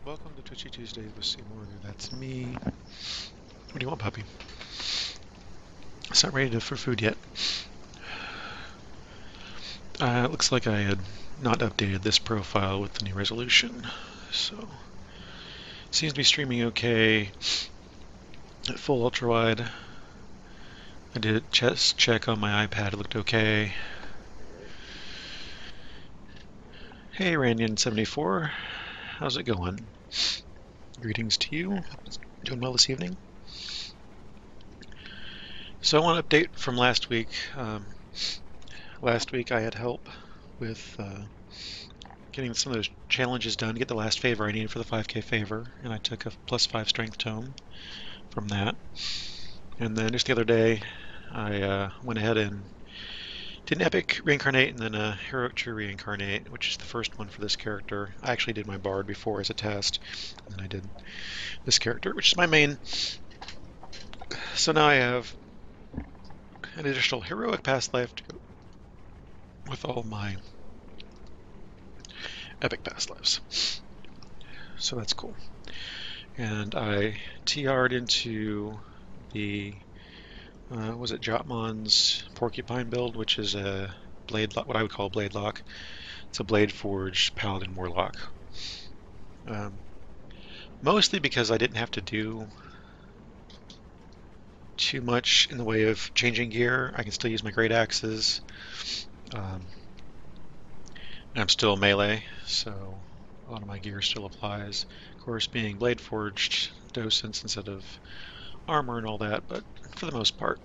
Welcome to Twitchy Tuesdays with Seymour. That's me. What do you want, puppy? It's not ready for food yet. It looks like I had not updated this profile with the new resolution, so it seems to be streaming okay at full ultra wide. I did a chest check on my iPad. It looked okay. Hey, Randian74, how's it going? Greetings to you. Doing well this evening. So I want to update from last week. Last week I had help with getting some of those challenges done to get the last favor I needed for the 5K favor, and I took a +5 strength tome from that. And then just the other day, I went ahead and did an epic reincarnate and then a heroic true reincarnate, which is the first one for this character. I actually did my bard before as a test, and then I did this character, which is my main. So now I have an additional heroic past life to go with all my epic past lives. So that's cool. And I TR'd into the was it Jotmon's Porcupine build, which is a blade, what I would call a blade lock. It's a blade forged paladin warlock. Mostly because I didn't have to do too much in the way of changing gear. I can still use my great axes. And I'm still melee, so a lot of my gear still applies. Of course, being blade forged docents instead of armor and all that, but for the most part.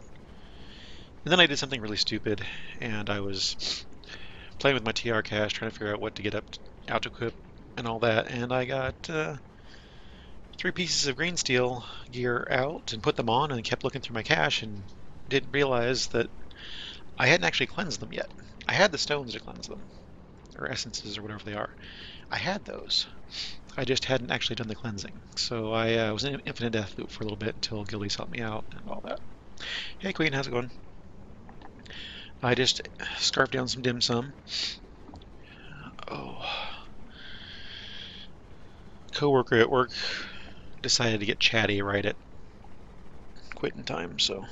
And then I did something really stupid, and I was playing with my TR cache, trying to figure out what to get out to equip and all that, and I got 3 pieces of green steel gear out and put them on and kept looking through my cache and didn't realize that I hadn't actually cleansed them yet. I had the stones to cleanse them, or essences or whatever they are. I had those. I just hadn't actually done the cleansing. So I was in an infinite death loop for a little bit until Gillies helped me out and all that. Hey Queen, how's it going? I just scarfed down some dim sum. Oh. Coworker at work decided to get chatty right at quitting time, so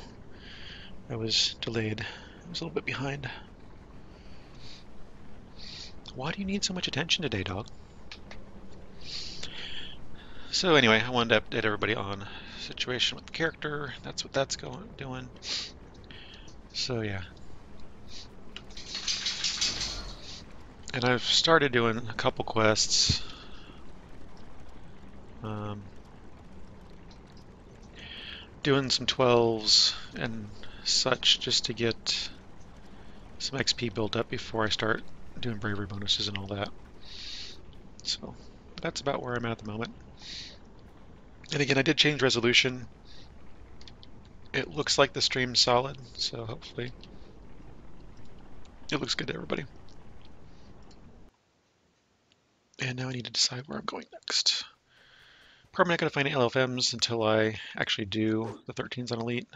I was delayed. I was a little bit behind. Why do you need so much attention today, dog? So anyway, I wanted to update everybody on the situation with the character. That's what that's doing. So yeah. And I've started doing a couple quests. Doing some 12s and such just to get some XP built up before I start doing bravery bonuses and all that. So that's about where I'm at the moment. And again, I did change resolution. It looks like the stream's solid, so hopefully it looks good to everybody. And now I need to decide where I'm going next. Probably not going to find any LFMs until I actually do the 13s on Elite.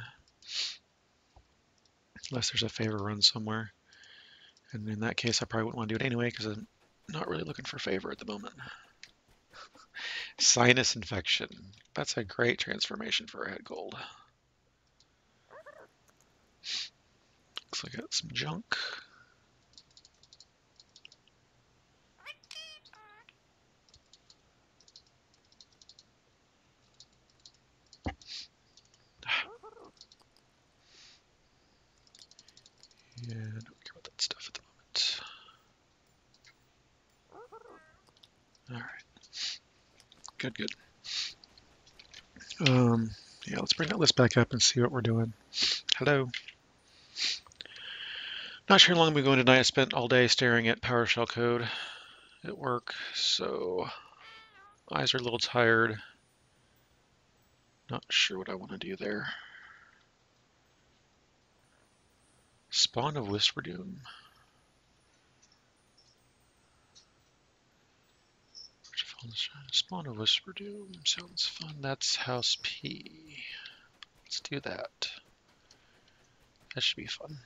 Unless there's a favor run somewhere. And in that case, I probably wouldn't want to do it anyway because I'm not really looking for favor at the moment. Sinus infection. That's a great transformation for a head gold. Looks like I got some junk. Yeah, I don't care about that stuff at the moment. Alright. Good, good. Yeah, let's bring that list back up and see what we're doing. Hello. Not sure how long I'm going tonight. I spent all day staring at PowerShell code at work, so eyes are a little tired. Not sure what I want to do there. Spawn of Whisper Doom. Spawn of Whisper Doom sounds fun. That's House P. Let's do that. That should be fun.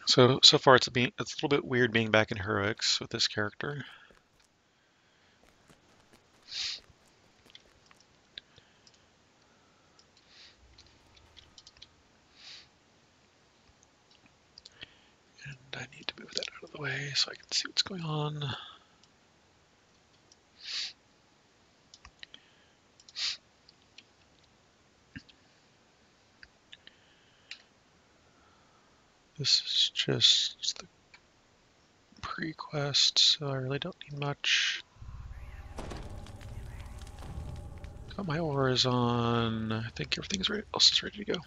So So far it's a little bit weird being back in heroics with this character. And I need to move that out of the way so I can see what's going on. This is just the pre-quest, so I really don't need much. Got my auras on. I think everything else is ready to go.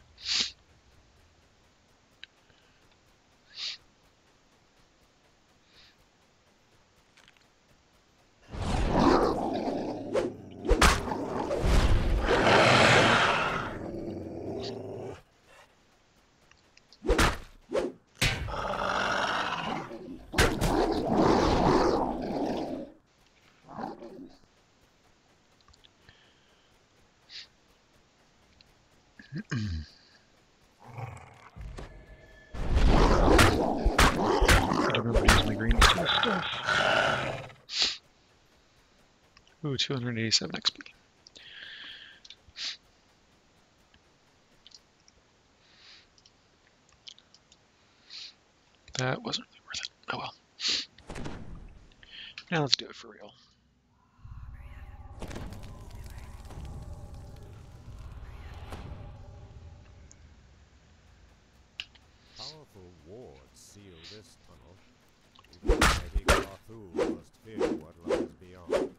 I don't remember to use my green stuff. Ooh, 287 XP. That wasn't really worth it. Oh well. Now let's do it for real. Powerful wards seal this tunnel. Even the mighty Cthulhu must fear what lies beyond.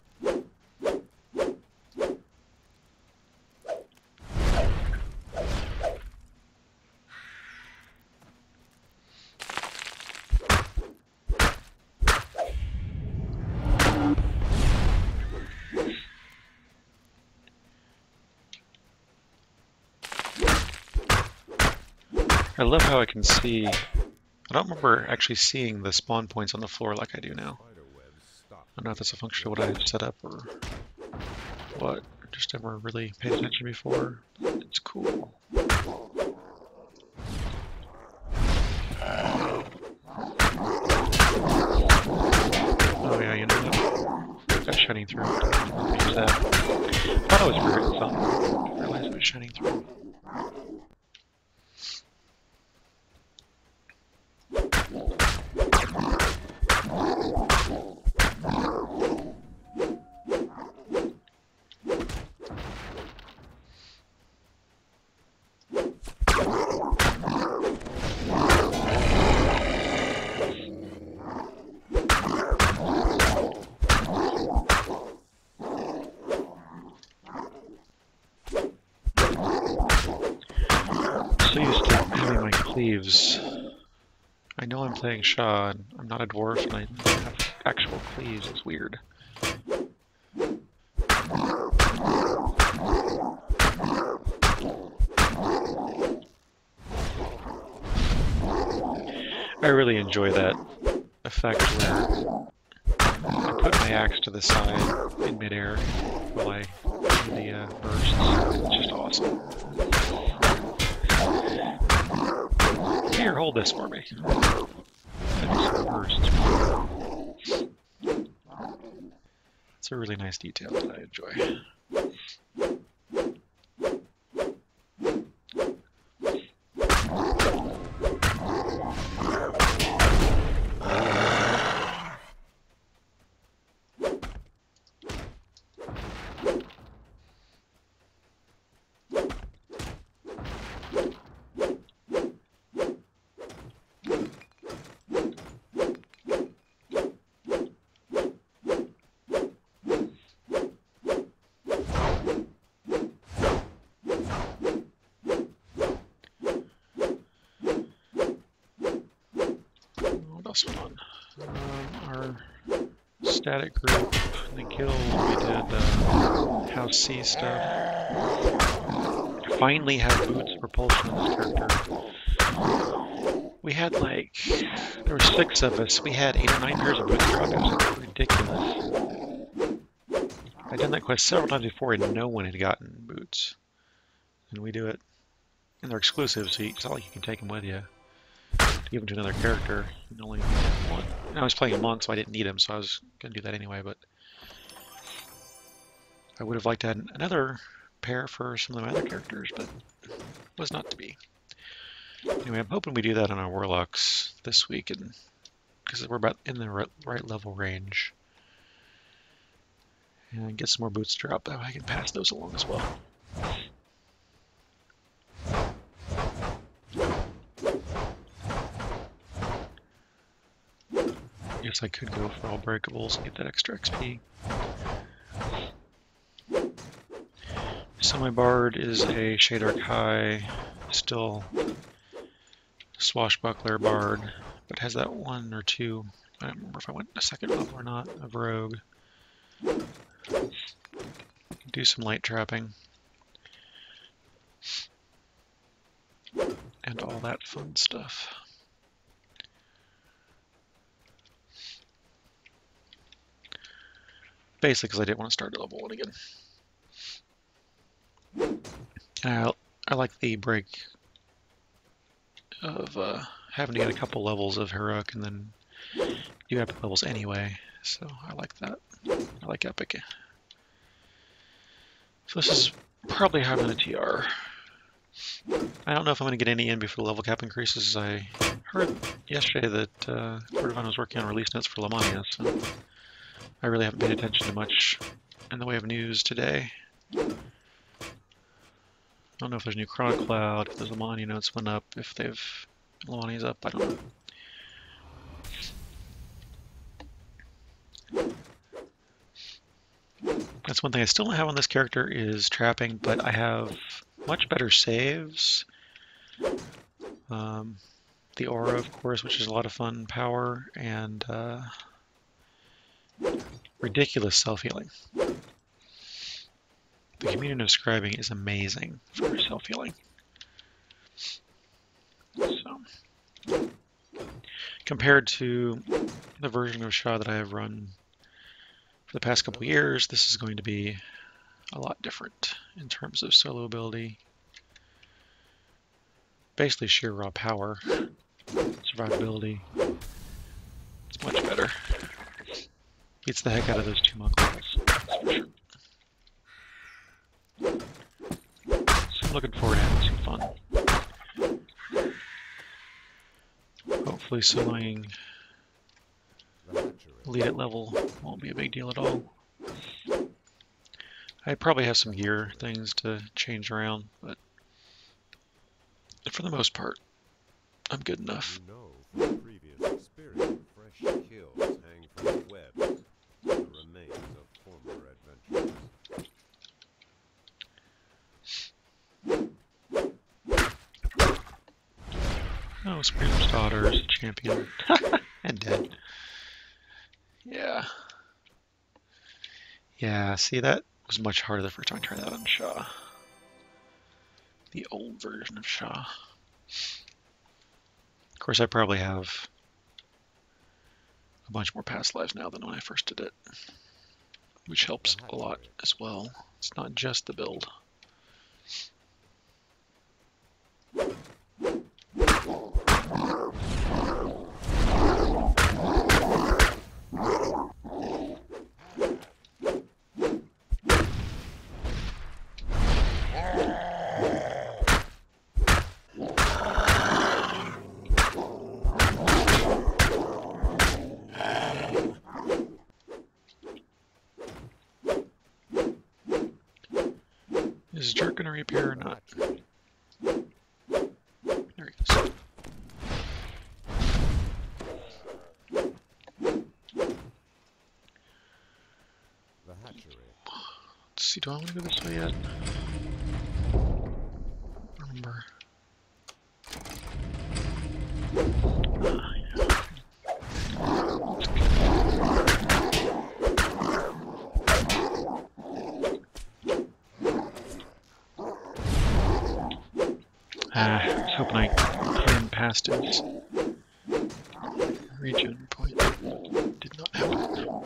I love how I can see. I don't remember actually seeing the spawn points on the floor like I do now. I don't know if that's a function of what I set up or what. Just never really paid attention before. It's cool. Oh yeah, you know that. That's shining through. Use that. I thought it was weird or something. I didn't realize it was shining through. So used to having my cleaves. I know I'm playing Shaw, and I'm not a dwarf, and I have actual cleaves. It's weird. I really enjoy that effect where I put my axe to the side in midair while I do the bursts. It's just awesome. Here, hold this for me. It's a really nice detail that I enjoy. What else went on? Our static group, the guild, we did House C stuff. I finally have boots propulsion on this character. We had like, there were 6 of us. We had 8 or 9 pairs of boots drop. It was ridiculous. I'd done that quest several times before and no one had gotten boots. And we do it. And they're exclusive, so it's not like you can take them with you. to give him to another character. You can only get one. And I was playing a monk, so I didn't need him, so I was going to do that anyway, but I would have liked to have another pair for some of my other characters, but was not to be. Anyway, I'm hoping we do that on our Warlocks this week, and because we're about in the right level range. And get some more boots to drop, that way I can pass those along as well. Guess I could go for all breakables and get that extra XP. So my Bard is a Shade Arc High, still swashbuckler Bard, but has that one or two, I don't remember if I went a second level or not, of Rogue. Do some light trapping. And all that fun stuff. Basically because I didn't want to start at level 1 again. I like the break of having to get a couple levels of heroic and then do epic levels anyway, so I like that. I like epic. So this is probably how I'm going to TR. I don't know if I'm going to get any in before the level cap increases. I heard yesterday that Cordovana was working on release notes for Lamania, so I really haven't paid attention to much in the way of news today. I don't know if there's a new Chrono Cloud, if the Lamania notes went up, if Lamania's up, I don't know. That's one thing I still don't have on this character is trapping, but I have much better saves. The aura, of course, which is a lot of fun, power, and ridiculous self-healing. The communion of scribing is amazing for self-healing. So, compared to the version of Shah that I have run for the past couple years, this is going to be a lot different in terms of solo ability. Basically sheer raw power, survivability. It's much better. Beats the heck out of those two monk levels, that's for sure. So I'm looking forward to having some fun. Hopefully soloing elite level won't be a big deal at all. I probably have some gear things to change around, but for the most part, I'm good enough. You know from previous experience, fresh kills hang from the web, the remains of former adventures. Oh, Screamer's Daughter is a champion. And dead. Yeah. Yeah, see, that was much harder the first time I tried that on Shah. The old version of Shah. Of course, I probably have a bunch more past lives now than when I first did it, which helps a lot as well. It's not just the build. Is Jerk gonna reappear or not? There he goes. The hatchery. Let's see, do I want to go this way yet? Remember. I was hoping I came past his regen point. Did not happen.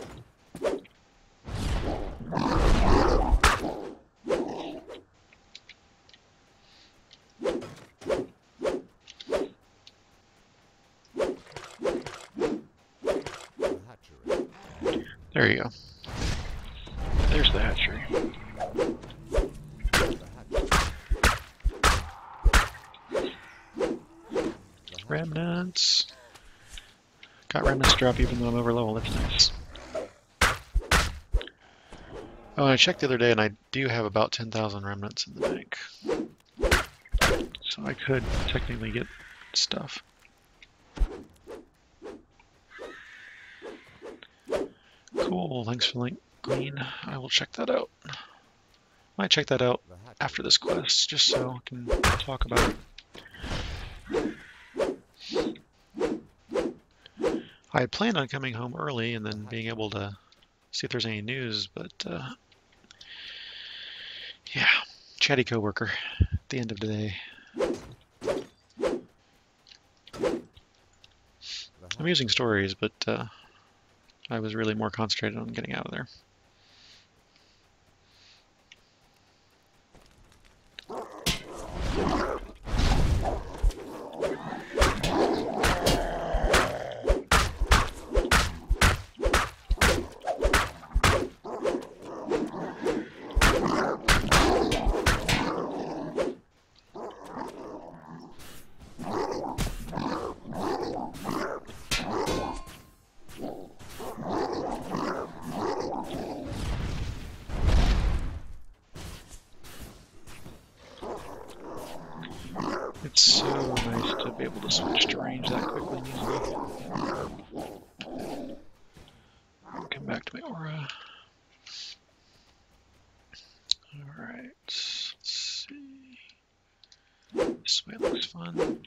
There you go. There's the hatchery. Remnants. Got remnants drop even though I'm over level. That's nice. Oh, and I checked the other day and I do have about 10,000 remnants in the bank. So I could technically get stuff. Cool, thanks for the link, Queen. I will check that out. Might check that out after this quest, just so I can talk about it. I had planned on coming home early and then being able to see if there's any news, but yeah, chatty coworker at the end of the day. Amusing stories, but I was really more concentrated on getting out of there. It's so nice to be able to switch to range that quickly and easily. Come back to my aura. Alright, let's see. This way looks fun.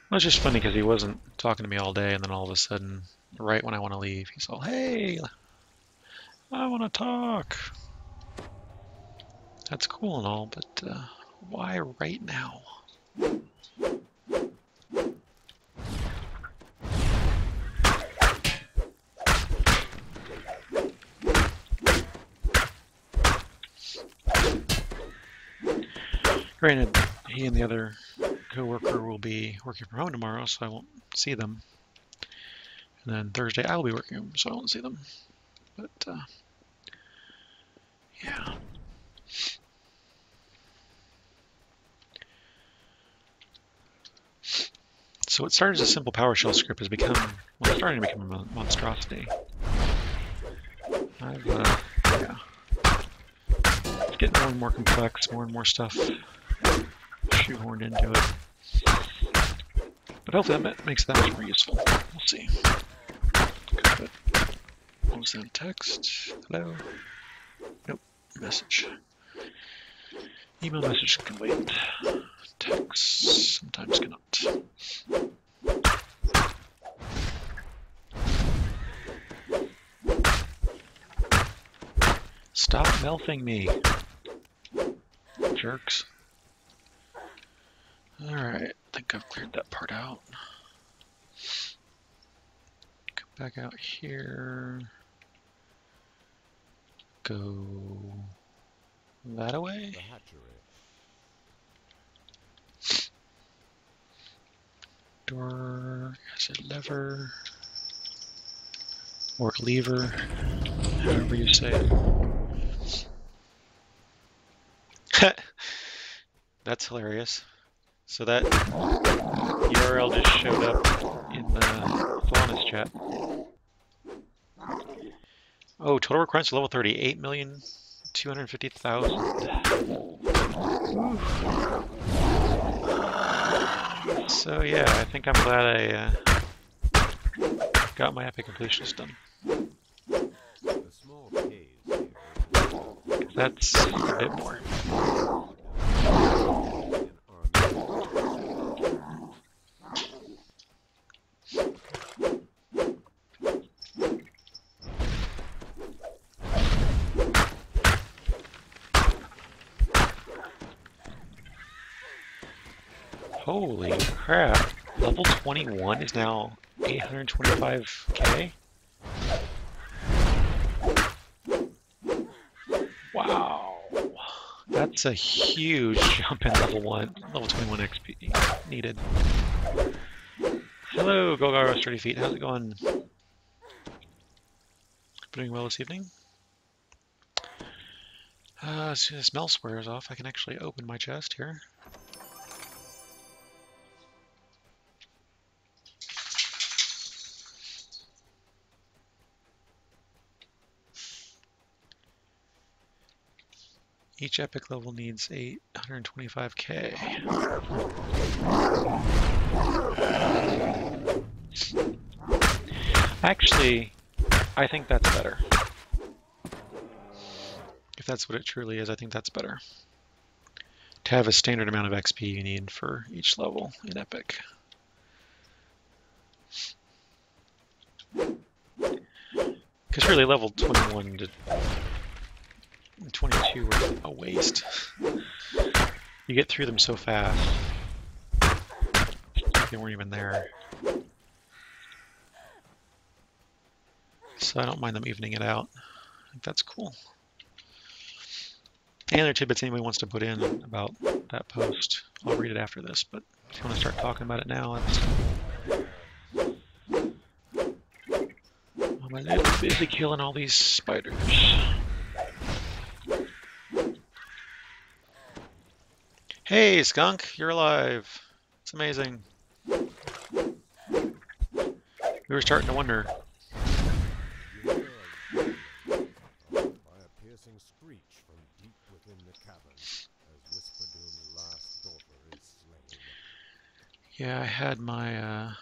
Well, it's just funny because he wasn't talking to me all day, and then all of a sudden, right when I want to leave, he's all, "Hey, I want to talk." That's cool and all, but why right now? Granted, he and the other co-worker will be working from home tomorrow, so I won't see them. And then Thursday I will be working home, so I won't see them. But yeah. So what started as a simple PowerShell script has become, well, it's starting to become a monstrosity. Yeah. It's getting more and more complex, more and more stuff shoehorned into it. But hopefully that makes that much more useful. We'll see. But what was that? Text? Hello? Nope. Message. Email message can wait. Text sometimes cannot. Stop melting me, jerks. Alright, I think I've cleared that part out. Come back out here. Go that away. Door has a lever. Or lever, however you say it. That's hilarious. So that URL just showed up in the Solanas chat. Oh, total requirements level 30, 8,250,000. So yeah, I think I'm glad I got my epic completionist done. That's a bit more. Holy crap. Level 21 is now 825k? Wow. That's a huge jump in level 21 XP needed. Hello, Golgaros 30 feet. How's it going? Doing well this evening? As soon as smell wears off, I can actually open my chest here. Each epic level needs 825k. Actually, I think that's better. If that's what it truly is, I think that's better. To have a standard amount of XP you need for each level in epic. Because really level 21 to 22 were a waste. You get through them so fast. They weren't even there. So I don't mind them evening it out. I think that's cool. Any other tidbits anybody wants to put in about that post? I'll read it after this, but if you want to start talking about it now, I'm a little busy killing all these spiders. Hey, Skunk, you're alive. It's amazing. We were starting to wonder. By a piercing screech from deep within the cavern, as Whisperdoom's last daughter is slain. Yeah, I had my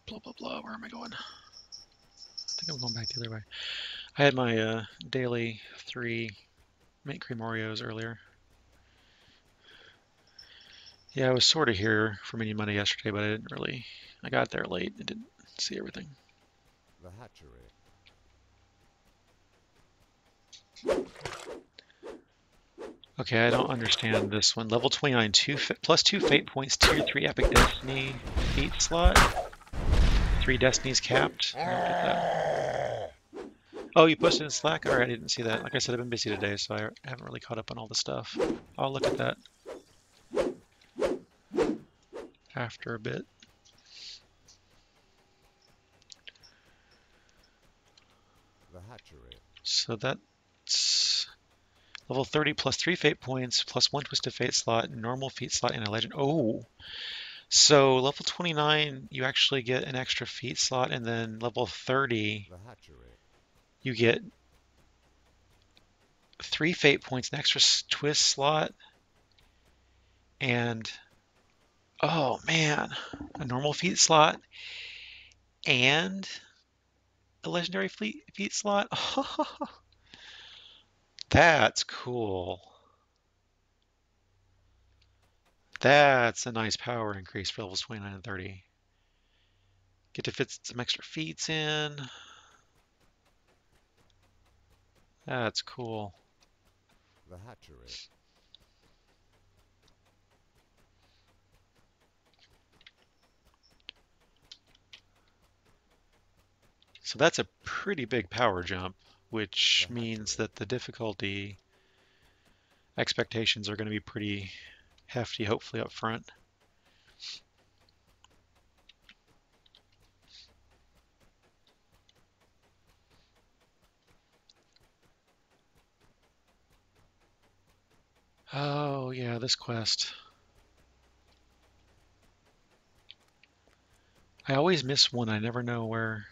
blah blah blah. Where am I going? I think I'm going back the other way. I had my daily 3 mint cream Oreos earlier. Yeah, I was sort of here for Mini Monday yesterday, but I didn't really. I got there late and didn't see everything. The hatchery. Okay, I don't understand this one. Level 29, plus 2 fate points, tier 3 epic destiny feat slot. 3 destinies capped. I don't get that. Oh, you posted in Slack? Alright, I didn't see that. Like I said, I've been busy today, so I haven't really caught up on all the stuff. I'll look at that after a bit. The hatchery. So that's level 30 plus 3 fate points, plus 1 twisted fate slot, normal feat slot, and a legend. Oh! So level 29, you actually get an extra feat slot, and then level 30, The hatchery. you get 3 fate points, an extra twist slot, and oh man, a normal feat slot, and a legendary feat slot. That's cool. That's a nice power increase for levels 29 and 30. Get to fit some extra feats in. That's cool. The hatchery. So that's a pretty big power jump, which means that the difficulty expectations are going to be pretty hefty, hopefully up front. Oh yeah, this quest. I always miss one. I never know where.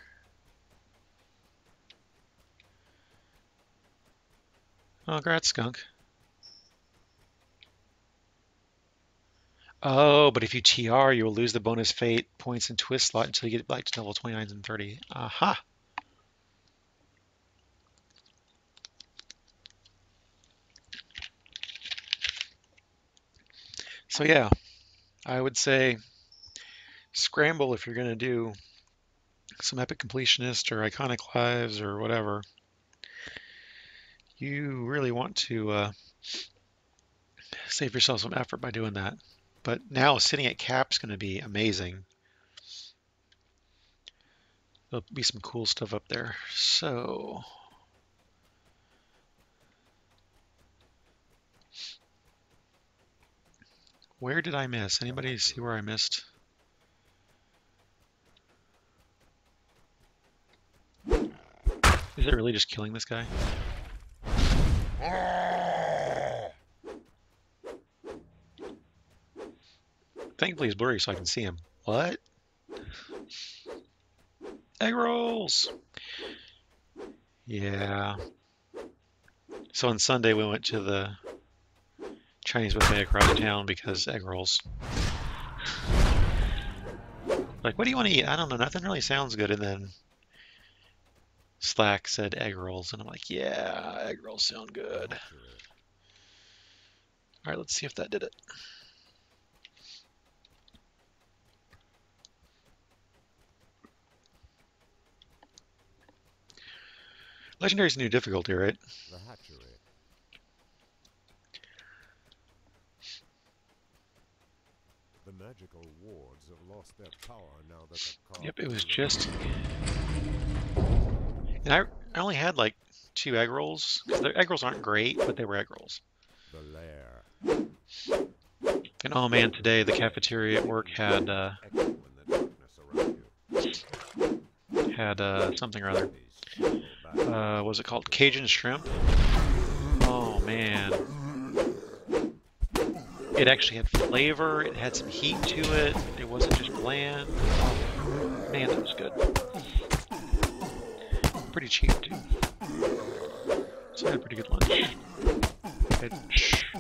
Oh, congrats, Skunk. Oh, but if you TR, you will lose the bonus fate points and twist slot until you get back to level 29 and 30. Aha! So yeah, I would say scramble if you're going to do some epic completionist or iconic lives or whatever. You really want to Save yourself some effort by doing that. But now sitting at cap's going to be amazing. There'll be some cool stuff up there. So where did I miss? Anybody see where I missed? Is it really just killing this guy? Thankfully he's blurry so I can see him. What? Egg rolls! Yeah. So on Sunday we went to the Chinese buffet across town because egg rolls. Like, what do you want to eat? I don't know, nothing really sounds good. And then Slack said egg rolls, and I'm like, yeah, egg rolls sound good. All right, let's see if that did it. Legendary's a new difficulty, right? The hatchery. The magical wards have lost their power now that the carp. Yep, it was just. And I only had like 2 egg rolls. Because the egg rolls aren't great, but they were egg rolls. The lair. And oh man, today the cafeteria at work had something or other. What was it called? Cajun shrimp. Oh man. It actually had flavor, it had some heat to it, it wasn't just bland. Man, that was good. Pretty cheap too. So I had a pretty good lunch.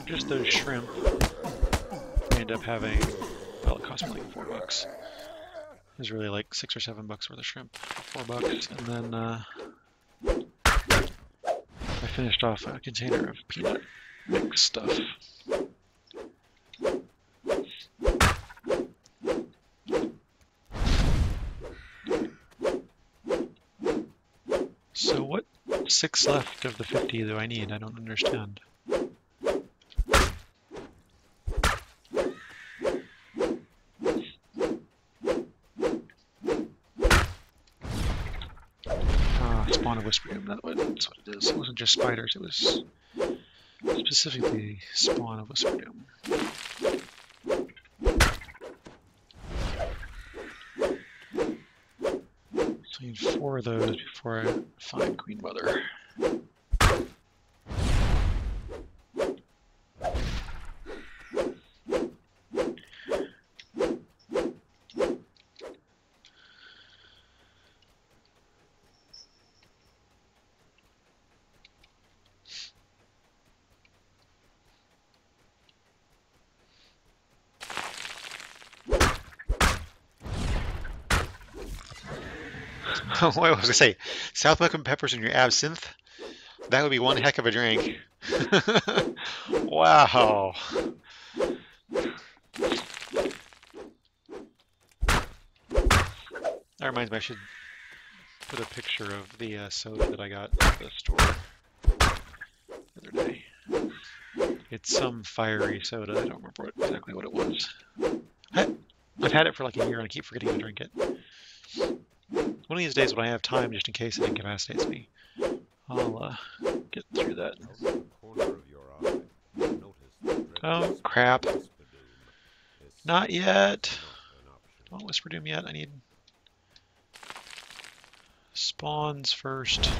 Just those shrimp. I ended up having, well, it cost me like $4. It was really like $6 or $7 worth of shrimp for $4. And then I finished off a container of peanut mix stuff. So what 6 left of the 50 do I need? I don't understand. Spawn of Whisperdom, that's what it is. It wasn't just spiders, it was specifically spawn of Whisperdom. So I need 4 of those before I find Queen Mother. What was I going to say? South American peppers in your absinthe? That would be one heck of a drink. Wow. That reminds me, I should put a picture of the soda that I got at the store the other day. It's some fiery soda. I don't remember exactly what it was. I've had it for like a year and I keep forgetting to drink it. One of these days when I have time, just in case it incapacitates me, I'll get through that. Oh, crap. Not yet. Don't Whisper Doom yet. I need spawns first.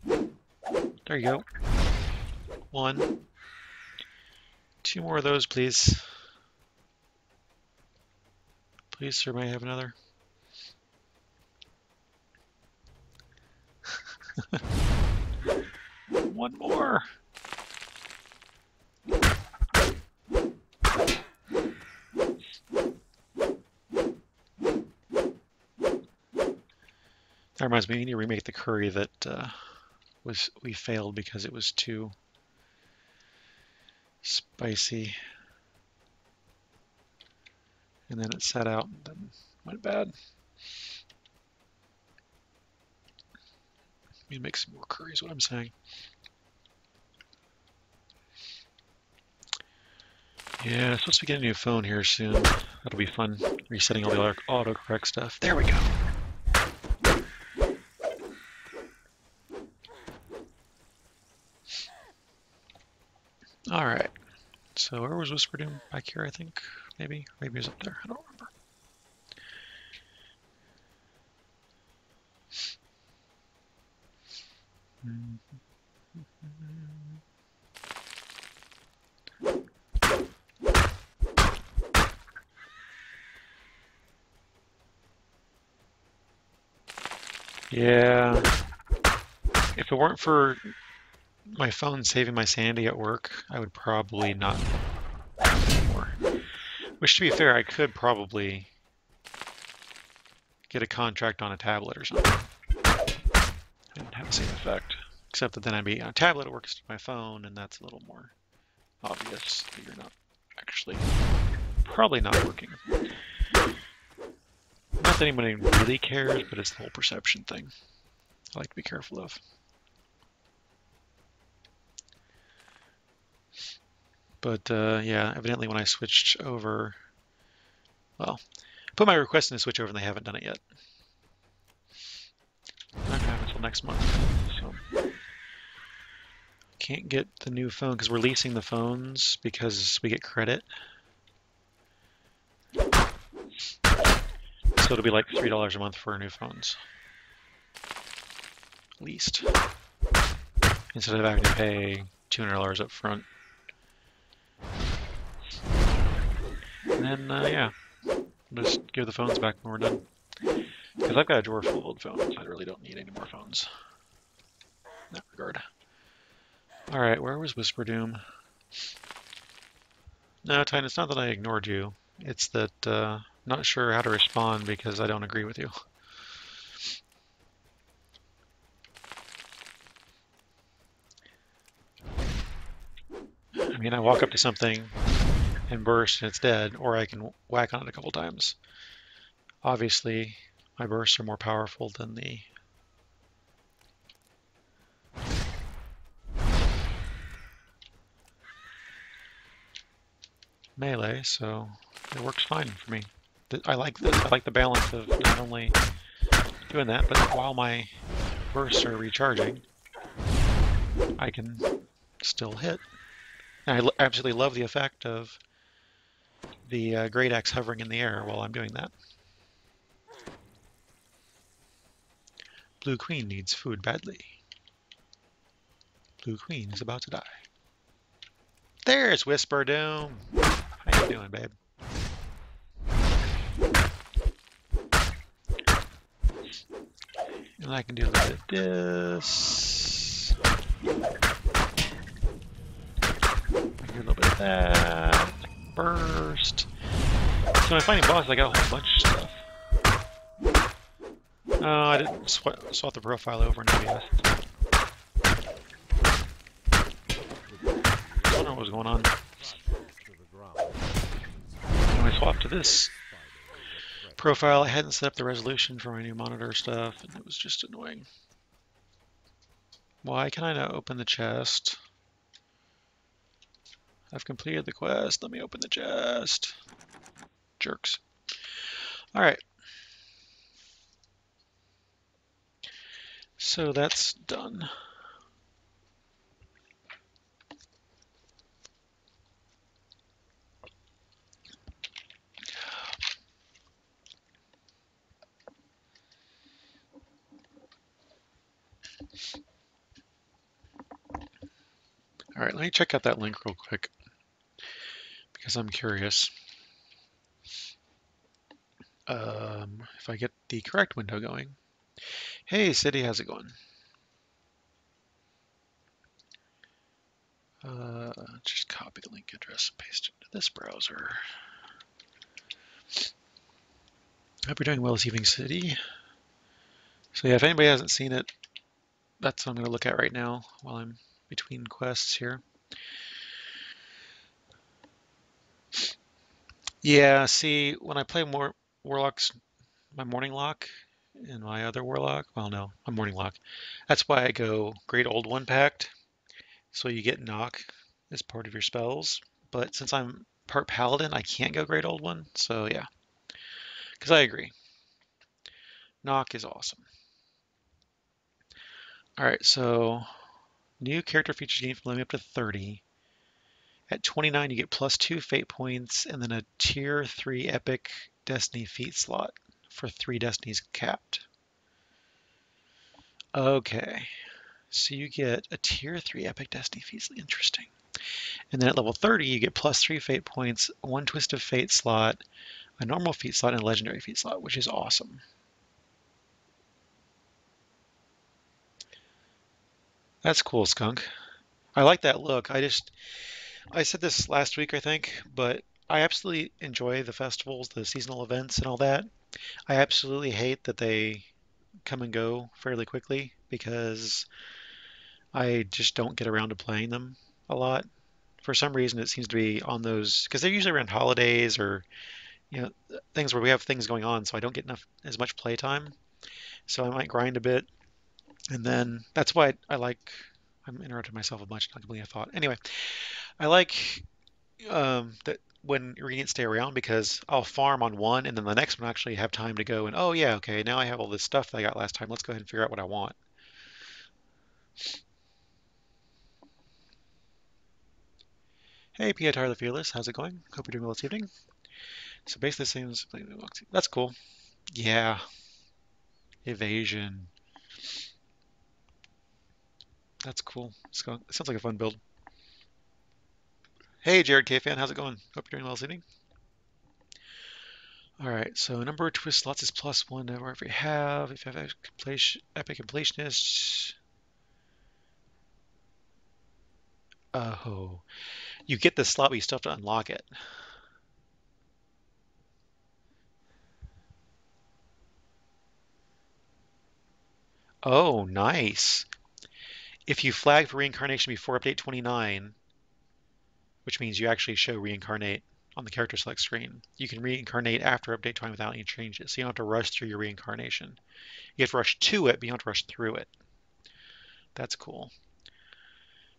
There you go. 1. 2 more of those, please. Please, sir, may I have another? One more. That reminds me, we need to remake the curry that we failed because it was too spicy. And then it sat out and then went bad. Need to make some more curry is what I'm saying. Yeah, I'm supposed to be getting a new phone here soon. That'll be fun. Resetting all the autocorrect stuff. There we go. All right. So where was Whisper Doom? Back here, I think. Maybe. Maybe it was up there. I don't remember. Yeah. If it weren't for my phone saving my sanity at work, I would probably not anymore. Which, to be fair, I could probably get a contract on a tablet or something. It wouldn't have the same effect. Except that then I'd be on a tablet, it works to my phone, and that's a little more obvious that you're not actually probably not working. Not that anybody really cares, but it's the whole perception thing I like to be careful of. But yeah, evidently when I switched over, well, I put my request in to switch over and they haven't done it yet. Not gonna happen until next month, so can't get the new phone because we're leasing the phones because we get credit. So it'll be like $3 a month for our new phones, leased, instead of having to pay $200 up front. And then yeah, we'll just give the phones back when we're done. Because I've got a drawer full of old phones. I really don't need any more phones in that regard. All right, where was Whisper Doom? No, Tyne, it's not that I ignored you. It's that I'm not sure how to respond because I don't agree with you. I mean, I walk up to something and burst and it's dead, or I can whack on it a couple times. Obviously, my bursts are more powerful than the melee, so it works fine for me. I like this. I like the balance of not only doing that, but while my bursts are recharging, I can still hit. And I absolutely love the effect of the Great Axe hovering in the air while I'm doing that. Blue Queen needs food badly. Blue Queen is about to die. There's Whisper Doom. How you doing, babe? And I can do a little bit of this. I can do a little bit of that. Burst. So when I find boss, I got a whole bunch of stuff. Oh, I didn't swap the profile over in OBS. I don't know what was going on. When I swapped to this profile, I hadn't set up the resolution for my new monitor stuff, and it was just annoying. Why can I not open the chest? I've completed the quest. Let me open the chest. Jerks. All right. So that's done. All right, let me check out that link real quick because I'm curious. If I get the correct window going. Hey, City, how's it going? Just copy the link address and paste it into this browser. Hope you're doing well this evening, City. So yeah, if anybody hasn't seen it, that's what I'm going to look at right now while I'm between quests here. Yeah, see, when I play more Warlocks, my Morning Lock and my other Warlock, well, no, my Morning Lock. That's why I go Great Old One packed, so you get knock as part of your spells. But since I'm part paladin, I can't go great old one. So yeah, because I agree. Knock is awesome. All right, so new character features gain from living up to 30. At 29, you get +2 fate points and then a tier 3 epic destiny feat slot for 3 destinies capped. Okay, so you get a tier 3 epic destiny feat. Interesting. And then at level 30, you get +3 fate points, 1 twist of fate slot, a normal feat slot, and a legendary feat slot, which is awesome. That's cool, Skunk. I like that look. I said this last week, I think, but I absolutely enjoy the festivals, the seasonal events, and all that. I absolutely hate that they come and go fairly quickly because I just don't get around to playing them a lot. For some reason, it seems to be on those because they're usually around holidays or things where we have things going on, so I don't get enough as much playtime. So I might grind a bit, and then that's why I like. I'm interrupting myself a bunch, not completely a thought. Anyway, I like that when ingredients stay around because I'll farm on one and then the next one I actually have time to go and oh yeah, okay, now I have all this stuff that I got last time. Let's go ahead and figure out what I want. Hey, Pietro the Fearless, how's it going? Hope you're doing well this evening. So basically, it seems that's cool. Yeah, evasion. That's cool. It sounds like a fun build. Hey, Jared K fan, how's it going? Hope you're doing well this evening. All right, so number of twist slots is +1 wherever you have. If you have epic completionist, oh, you get the slot, but you still have to unlock it. Oh, nice. If you flag for reincarnation before update 29, which means you actually show reincarnate on the character select screen, you can reincarnate after update 20 without any changes. So you don't have to rush through your reincarnation. You have to rush to it, but you don't have to rush through it. That's cool.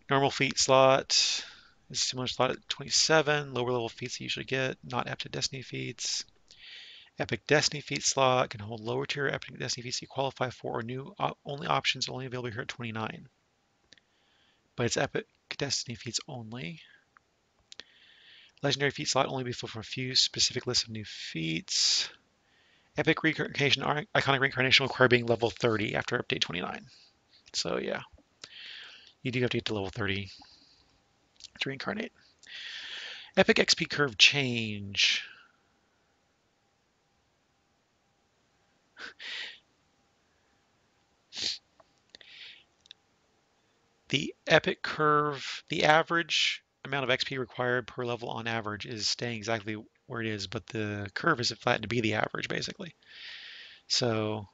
Normal feat slot is similar slot at 27. Lower level feats you usually get, not apt to destiny feats. Epic Destiny feat slot can hold lower tier Epic Destiny feats you qualify for, or new only options only available here at 29. But it's Epic Destiny feats only. Legendary feat slot only be filled from a few specific lists of new feats. Epic Reincarnation, Iconic Reincarnation require being level 30 after update 29. So yeah, you do have to get to level 30 to reincarnate. Epic XP curve change. The epic curve, the average amount of XP required per level on average is staying exactly where it is, but the curve is flattened to be the average basically. So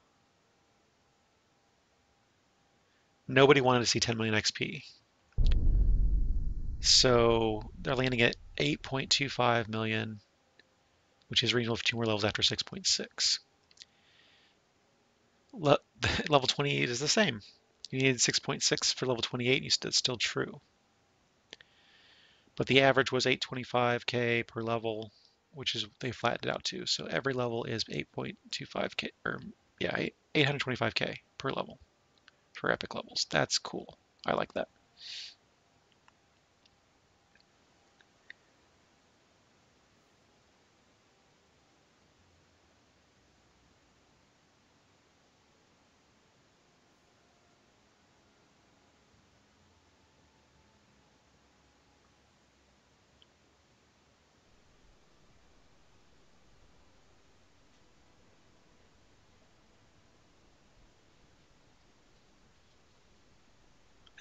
nobody wanted to see 10 million XP. So they're landing at 8.25 million, which is reasonable for 2 more levels after 6.6. Level 28 is the same. You needed 6.6 for level 28, and that's still true. But the average was 825k per level, which is they flattened it out to. So every level is 8.25k, or yeah, 825k per level for epic levels. That's cool. I like that.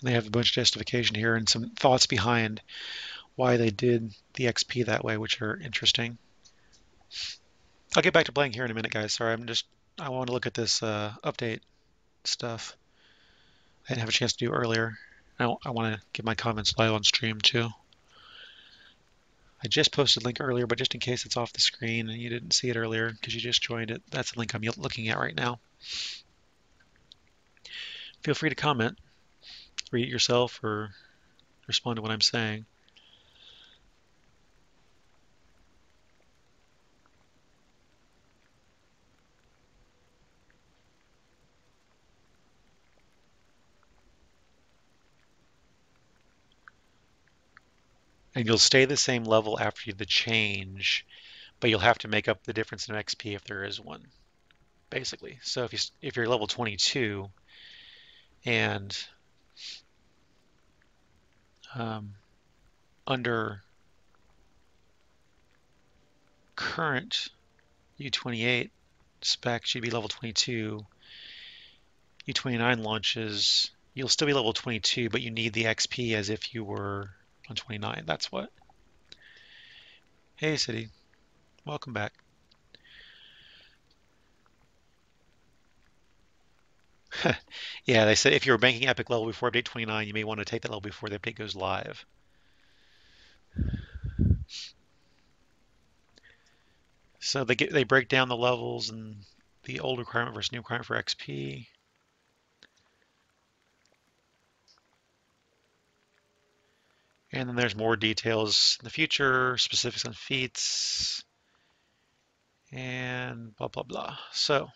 And they have a bunch of justification here and some thoughts behind why they did the XP that way, which are interesting. I'll get back to playing here in a minute, guys. Sorry, I want to look at this update stuff. I didn't have a chance to do earlier. I want to give my comments live on stream too. I just posted a link earlier, but just in case it's off the screen and you didn't see it earlier because you just joined it, that's the link I'm looking at right now. Feel free to comment, read it yourself, or respond to what I'm saying. and you'll stay the same level after the change, but you'll have to make up the difference in XP if there is one, basically. So if you're level 22 and um, under current U28 spec should be level 22, U29 launches, you'll still be level 22, but you need the XP as if you were on 29. That's what. Hey, City, welcome back. Yeah, they said if you're banking Epic level before update 29, you may want to take that level before the update goes live. So they break down the levels and the old requirement versus new requirement for XP. And then there's more details in the future, specifics on feats, and blah, blah, blah. So,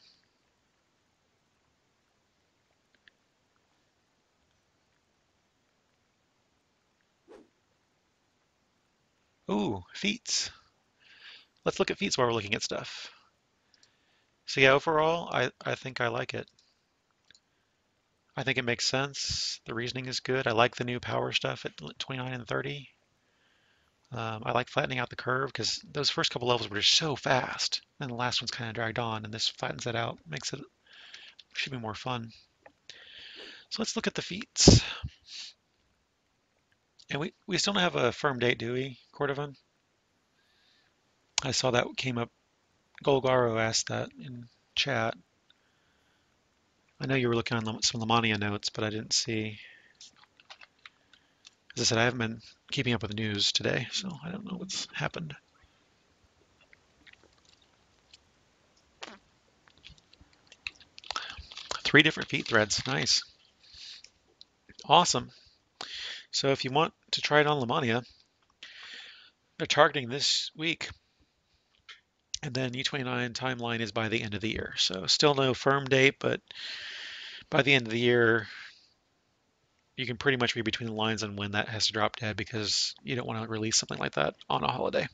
ooh, feats. Let's look at feats while we're looking at stuff. So yeah, overall, I think I like it. I think it makes sense. The reasoning is good. I like the new power stuff at 29 and 30. I like flattening out the curve because those first couple levels were just so fast, and the last one's kind of dragged on, and this flattens it out, makes it should be more fun. So let's look at the feats. And we still don't have a firm date, do we, Cordovan? I saw that came up. Golgaro asked that in chat. I know you were looking on some Lamania notes, but I didn't see. As I said, I haven't been keeping up with the news today, so I don't know what's happened. Three different feat threads. Nice. Awesome. So if you want to try it on Lamania, they're targeting this week. And then U29 timeline is by the end of the year. So still no firm date, but by the end of the year, you can pretty much read between the lines on when that has to drop dead because you don't want to release something like that on a holiday.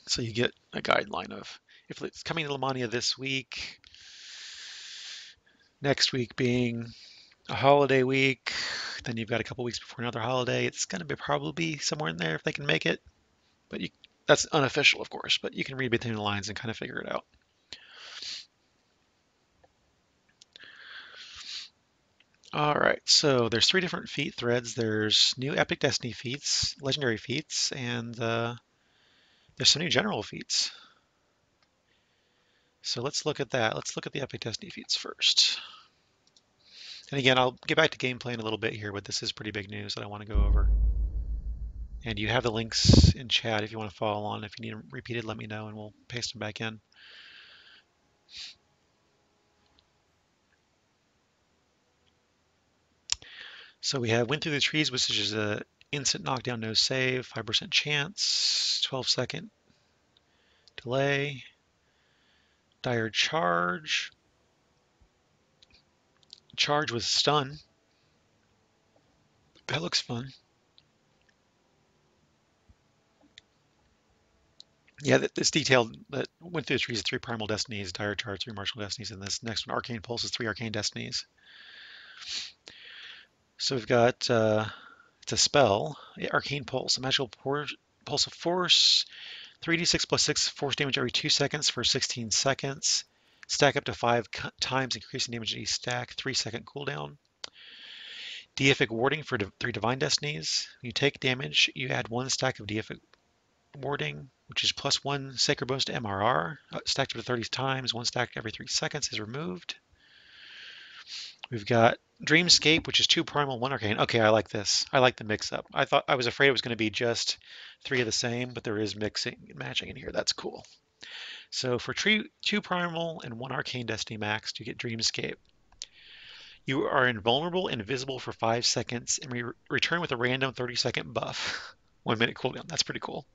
So you get a guideline of if it's coming to Lamania this week, next week being a holiday week, then you've got a couple weeks before another holiday. It's going to be probably somewhere in there if they can make it. But that's unofficial, of course, but you can read between the lines and kind of figure it out. All right, so there's three different feat threads. There's new Epic Destiny feats, legendary feats, and there's some new general feats. So let's look at that. Let's look at the Epic Destiny feats first. And again, I'll get back to gameplay in a little bit here, but this is pretty big news that I want to go over. And you have the links in chat if you want to follow along. If you need them repeated, let me know and we'll paste them back in. So we have Wind Through the Trees, which is a instant knockdown, no save, 5% chance, 12-second delay, Dire Charge, Charge with stun. That looks fun. Yeah, this detailed that Went Through the Trees is 3 Primal Destinies, Dire Charge 3 Martial Destinies, and this next one, Arcane Pulse, is 3 Arcane Destinies. So we've got it's a spell, Arcane Pulse, a magical pulse of force, 3d6 plus 6 force damage every 2 seconds for 16 seconds. Stack up to 5 times, increasing damage at each stack, 3-second cooldown. Deific Warding for 3 Divine Destinies. When you take damage, you add 1 stack of Deific Warding, which is plus 1 Sacred Bonus to MRR. Stacked up to 30 times, 1 stack every 3 seconds is removed. We've got Dreamscape, which is 2 Primal, 1 Arcane. Okay, I like this. I like the mix-up. I was afraid it was going to be just 3 of the same, but there is mixing and matching in here. That's cool. So for 2 Primal and 1 Arcane Destiny maxed, you get Dreamscape. You are invulnerable and invisible for 5 seconds and return with a random 30-second buff. 1 minute cooldown. That's pretty cool.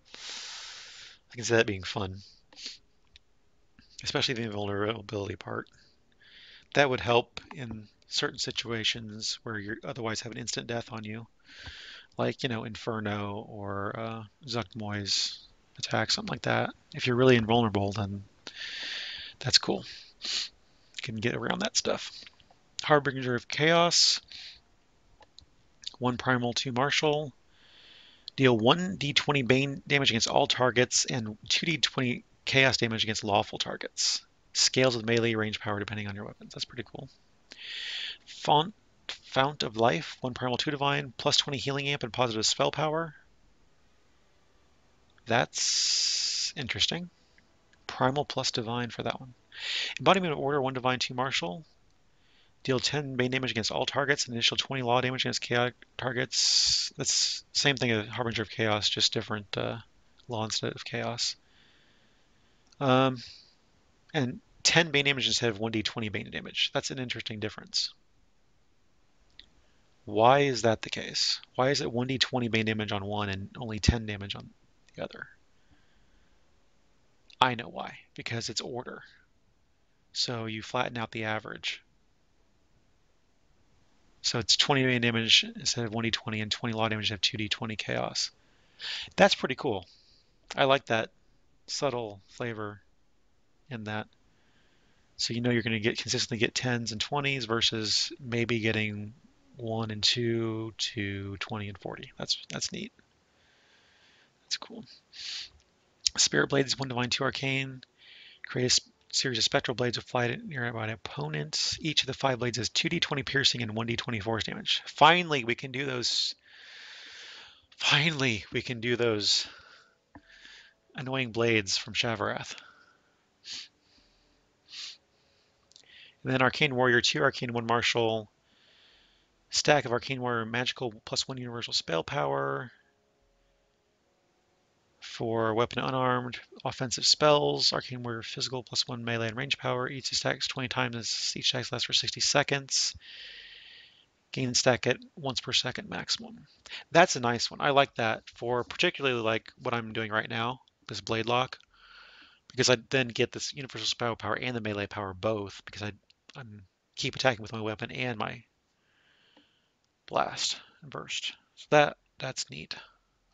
I can see that being fun, especially the invulnerability part. That would help in certain situations where you otherwise have an instant death on you, like, Inferno or Zuckmoy's attack, something like that. If you're really invulnerable, then that's cool. You can get around that stuff. Harbinger of Chaos, 1 Primal, 2 Martial. Deal 1d20 Bane damage against all targets and 2d20 Chaos damage against lawful targets. Scales with melee range power depending on your weapons. That's pretty cool. Fount of Life, 1 Primal, 2 Divine, plus 20 Healing Amp and positive spell power. That's interesting. Primal plus Divine for that one. Embodiment of Order, 1 Divine, 2 Martial. Deal 10 Bane damage against all targets, and initial 20 Law damage against chaotic targets. That's same thing as Harbinger of Chaos, just different Law instead of Chaos. And 10 Bane damage instead of 1d20 Bane damage. That's an interesting difference. Why is that the case? Why is it 1d20 Bane damage on one and only 10 damage on the other? I know why. Because it's order. So you flatten out the average. So it's 20 Bane damage instead of 1d20 and 20 Law damage instead of 2d20 Chaos. That's pretty cool. I like that subtle flavor in that. So you're going to consistently get 10s and 20s versus maybe getting 1 and 2 to 20 and 40. That's neat. That's cool. Spirit Blades, 1 Divine, 2 Arcane. Create a series of spectral blades with fly nearby opponents. Each of the 5 blades has 2d20 piercing and 1d20 force damage. Finally, we can do those. Finally, we can do those annoying blades from Shavarath. And then Arcane Warrior, 2 Arcane, 1 Martial. Stack of Arcane Warrior magical plus 1 universal spell power. For weapon unarmed, offensive spells, Arcane Warrior physical plus 1 melee and range power. Each stacks 20 times. Each stack lasts for 60 seconds. Gain stack at once per second maximum. That's a nice one. I like that for particularly like what I'm doing right now, this blade lock, because I then get this universal spell power and the melee power both because I'm keep attacking with my weapon and my blast and burst. So that's neat.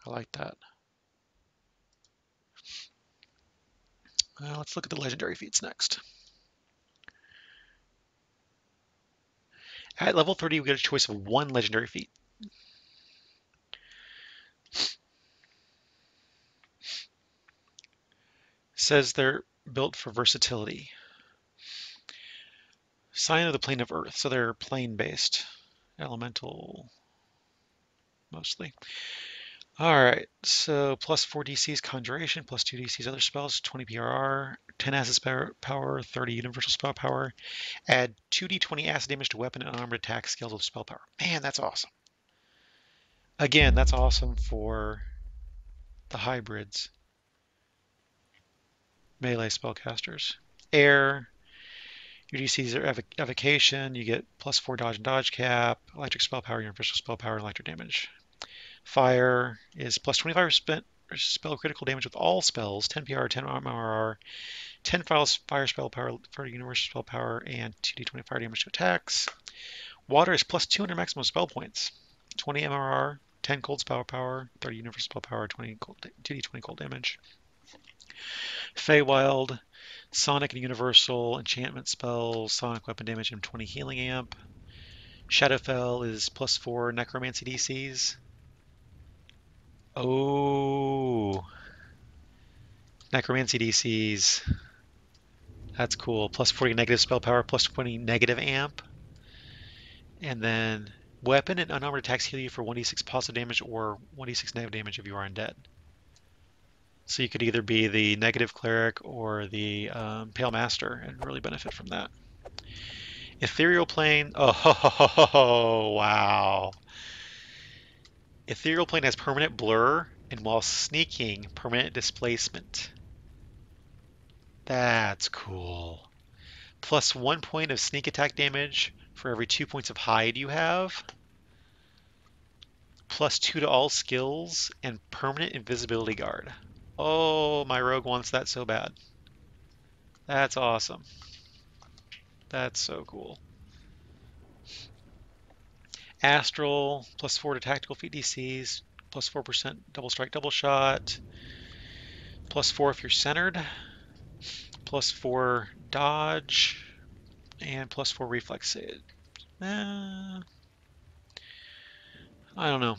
I like that. Let's look at the legendary feats next. At level 30, we get a choice of 1 legendary feat. Says they're built for versatility. Sign of the Plane of Earth, so they're plane-based. Elemental, mostly. Alright, so plus 4 DC's Conjuration, plus 2 DC's other spells, 20 PRR, 10 acid power, 30 universal spell power. Add 2d20 acid damage to weapon and armored attack skills with spell power. Man, that's awesome. Again, that's awesome for the hybrids. Melee spellcasters. Air, your DCs are evocation, you get plus 4 dodge and dodge cap, electric spell power, universal spell power, and electric damage. Fire is plus 25% spell critical damage with all spells, 10 PR, 10 MRR, 10 fire spell power for universal spell power, and 2d20 fire damage to attacks. Water is plus 200 maximum spell points, 20 MRR, 10 cold spell power, 30 universal spell power, 2d20 cold damage. Feywild, Sonic and Universal enchantment spells, Sonic weapon damage, and 20 healing amp. Shadowfell is plus 4 necromancy DCs. Oh, necromancy DCs. That's cool. Plus 40 negative spell power, plus 20 negative amp. And then weapon and unarmored attacks heal you for 1d6 positive damage or 1d6 negative damage if you are undead. So you could either be the negative cleric or the pale master and really benefit from that. Ethereal plane. Oh, wow. Ethereal plane has permanent blur and while sneaking, permanent displacement. That's cool. Plus 1 point of sneak attack damage for every 2 points of hide you have. Plus 2 to all skills and permanent invisibility guard. Oh, my rogue wants that so bad. That's awesome. That's so cool. Astral, +4 to tactical feat DCs, +4% double strike, double shot, +4 if you're centered, +4 dodge, and +4 reflex save. I don't know.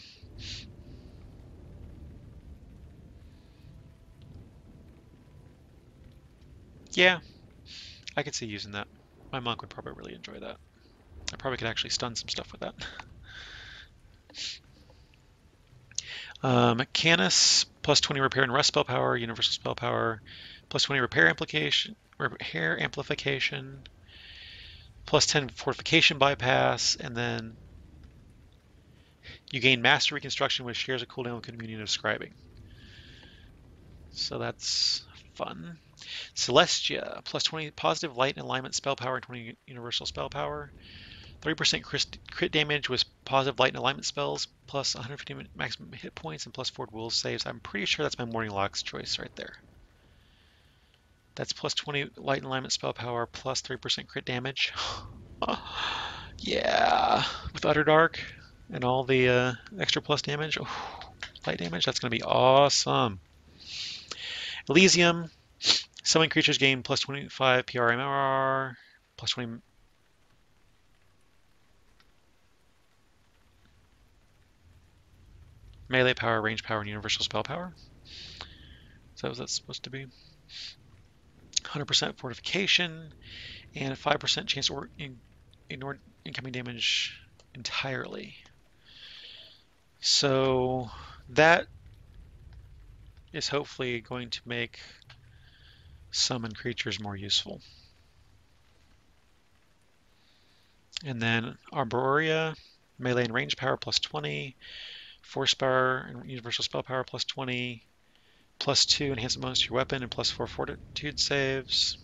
Yeah, I could see using that. My monk would probably really enjoy that. I probably could actually stun some stuff with that. Canis, +20 repair and rest spell power, universal spell power, +20 repair amplification, +10 fortification bypass, and then you gain master reconstruction, which shares a cooldown with communion of scribing. So that's fun. Celestia, +20 positive light and alignment spell power and 20 universal spell power. 30% crit damage with positive light and alignment spells, plus 150 maximum hit points, and +4 will saves. I'm pretty sure that's my Morning Lock's choice right there. That's +20 light and alignment spell power, plus 3% crit damage. Yeah, with Utter Dark and all the extra plus damage, light damage, that's going to be awesome. Elysium, summon creatures gain +25 PR MRR, +20 melee power, range power, and universal spell power. Is that what that's supposed to be? 100% fortification, and a 5% chance to ignore incoming damage entirely. So that is hopefully going to make summon creatures more useful. And then Arborea, melee and range power +20, force power and universal spell power +20, +2 enhancement bonus to your weapon, and +4 fortitude saves.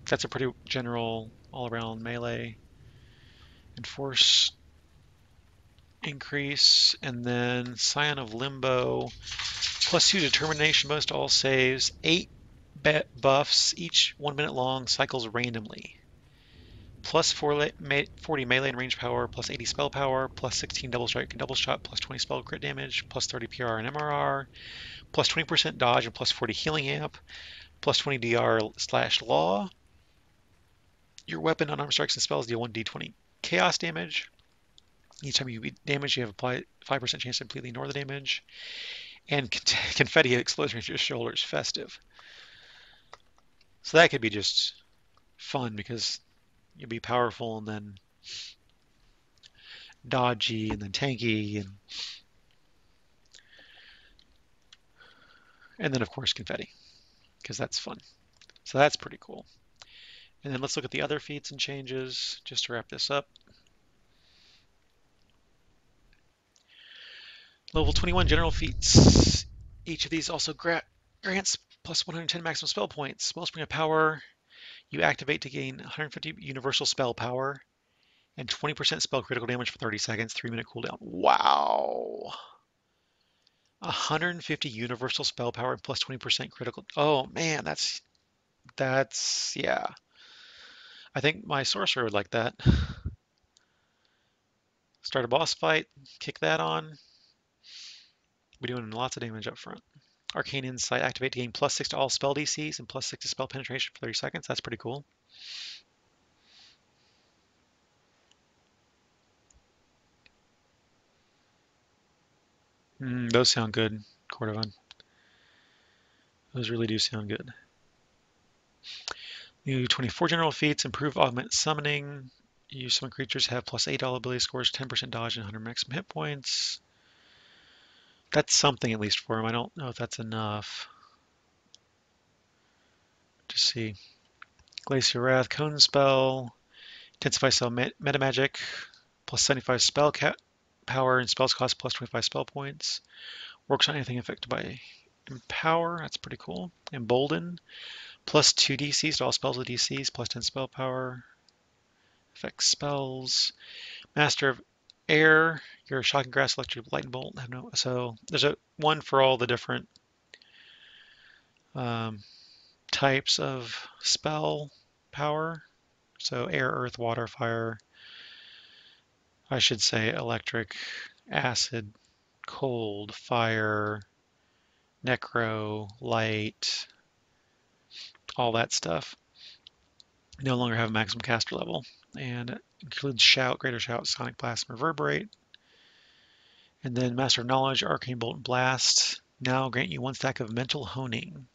That's a pretty general all-around melee and force increase. And then Scion of Limbo, +2 determination bonus to all saves, 8 buffs, each 1 minute long, cycles randomly. +40 melee and range power, +80 spell power, +16 double strike and double shot, +20 spell crit damage, +30 PR and MRR, +20% dodge, and +40 healing amp, +20 DR/law. Your weapon, unarmed strikes, and spells deal 1d20 chaos damage. Each time you damage, you have applied 5% chance to completely ignore the damage. And confetti explodes from your shoulders, festive. So that could be just fun because you'll be powerful and then dodgy and then tanky and then of course confetti because that's fun. So that's pretty cool. And then let's look at the other feats and changes just to wrap this up. Level 21 general feats. Each of these also grants plus 110 maximum spell points. Wellspring of Power, you activate to gain 150 universal spell power and 20% spell critical damage for 30 seconds, 3-minute cooldown. Wow. 150 universal spell power and plus 20% critical. Oh man, yeah. I think my sorcerer would like that. Start a boss fight, kick that on. We're doing lots of damage up front. Arcane Insight, activate to gain +6 to all spell DCs and +6 to spell penetration for 30 seconds. That's pretty cool. Those sound good, Cordovan. Those really do sound good. New 24 general feats, improve augment summoning. You summon creatures have +8 all ability scores, 10% dodge, and 100 maximum hit points. That's something at least for him. I don't know if that's enough. Just see. Glacier Wrath, Cone Spell, Intensify Spell Meta Magic, +75 spell power and spells cost +25 spell points. Works on anything affected by Empower. That's pretty cool. Embolden, +2 DCs to all spells with DCs, +10 spell power. Affects spells. Master of Air, your Shocking Grass, Electric Lightning Bolt. So there's a one for all the different um, types of spell power. So air, earth, water, fire, I should say electric, acid, cold, fire, necro, light, all that stuff. No longer have a maximum caster level. And it includes shout, greater shout, sonic blast, and reverberate. And then master of knowledge, arcane bolt, and blast. Now grant you 1 stack of mental honing.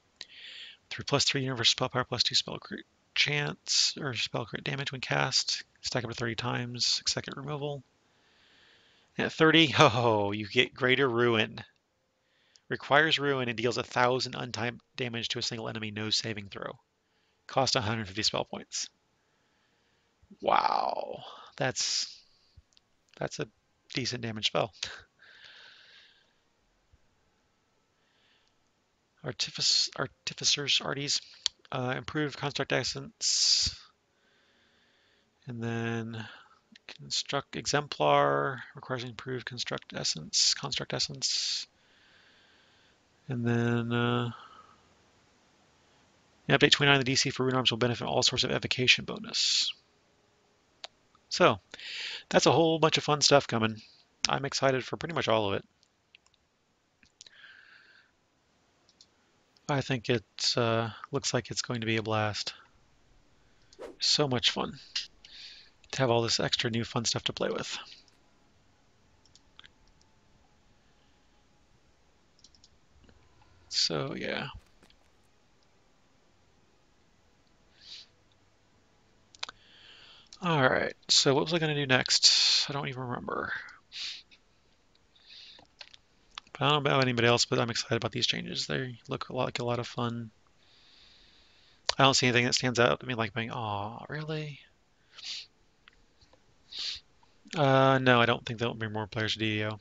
3+3 universe spell power +2 spell crit chance or spell crit damage when cast. Stack up to 30 times. 6-second removal. And at 30, oh, you get greater ruin. Requires ruin and deals 1,000 untimed damage to a single enemy, no saving throw. Cost 150 spell points. Wow, that's a decent damage spell. Artificer's Arties, improved construct essence, and then construct exemplar requires improved construct essence, and then update 29. The DC for rune arms will benefit all sorts of evocation bonus. So that's a whole bunch of fun stuff coming. I'm excited for pretty much all of it. I think it looks like it's going to be a blast. So much fun to have all this extra new fun stuff to play with. So yeah. All right, so what was I going to do next? I don't even remember. But I don't know about anybody else, but I'm excited about these changes. They look like a lot of fun. I don't see anything that stands out to me like being, oh, really? No, I don't think there'll be more players to DDO.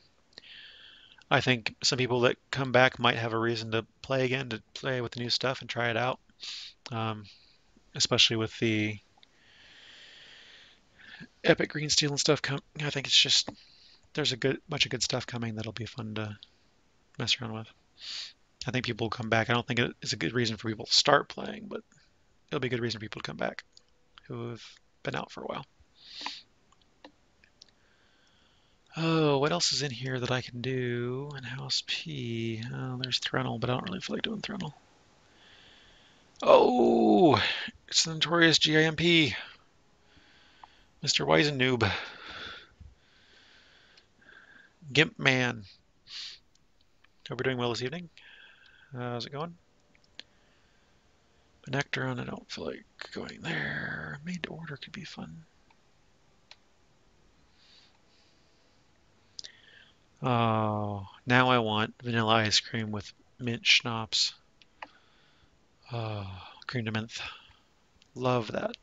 I think some people that come back might have a reason to play again, to play with the new stuff and try it out. Especially with the Epic Green Steel and stuff. I think it's just there's a bunch of good stuff coming that'll be fun to mess around with. I think people will come back. I don't think it's a good reason for people to start playing, but it'll be a good reason for people to come back who have been out for a while. Oh, what else is in here that I can do in House P? Oh, there's Threnel, but I don't really feel like doing Threnel. Oh, it's the notorious GIMP, Mr. Weisenoob, Gimp Man. Hope we're doing well this evening. How's it going? Nectaron, I don't feel like going there. Made to order could be fun. Oh, now I want vanilla ice cream with mint schnapps. Oh, cream de menthe. Love that.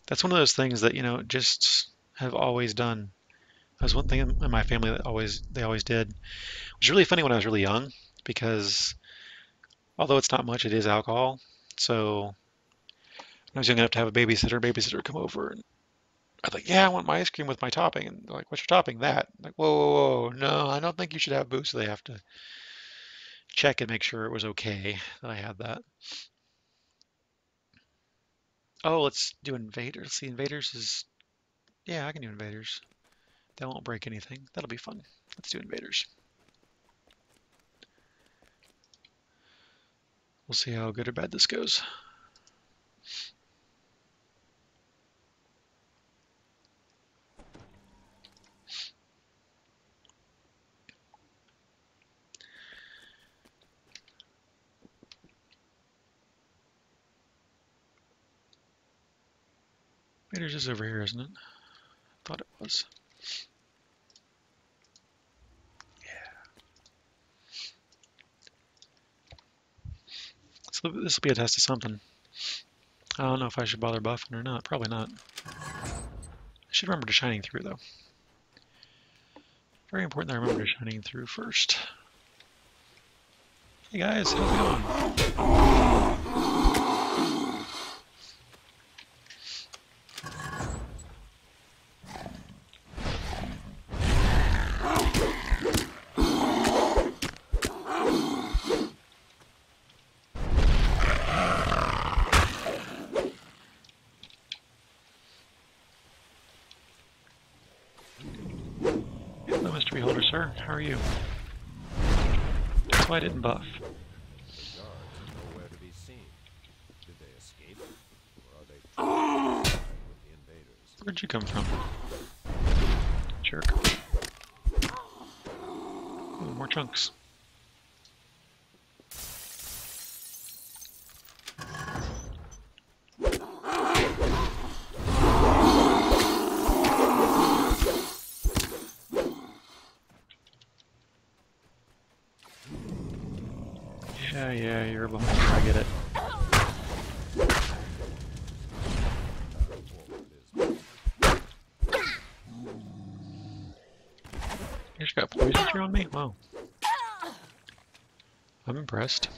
That's one of those things that, just have always done. That's one thing in my family that they always did. It was really funny when I was really young because although it's not much, it is alcohol. So when I was young enough to have a babysitter would come over and I'd like, yeah, I want my ice cream with my topping. And they're like, what's your topping? That. I'm like, whoa, whoa, whoa, no, I don't think you should have booze. So they have to check and make sure it was okay that I had that. Oh, let's do Invaders. See, Invaders is, yeah, I can do Invaders. That won't break anything. That'll be fun. Let's do Invaders. We'll see how good or bad this goes. Invaders is over here, isn't it? Thought it was. So this will be a test of something. I don't know if I should bother buffing or not. Probably not. I should remember to Shining Through, though. Very important that I remember to Shining Through first. Hey guys, how's it going? Beholder, sir. How are you? That's why I didn't buff. The guards are nowhere to be seen. Did they escape? Or are they trapped inside with the invaders? Where'd you come from? Jerk. Ooh, more chunks. Yeah, you're behind. I get it. You just got poison through on me? Wow. I'm impressed.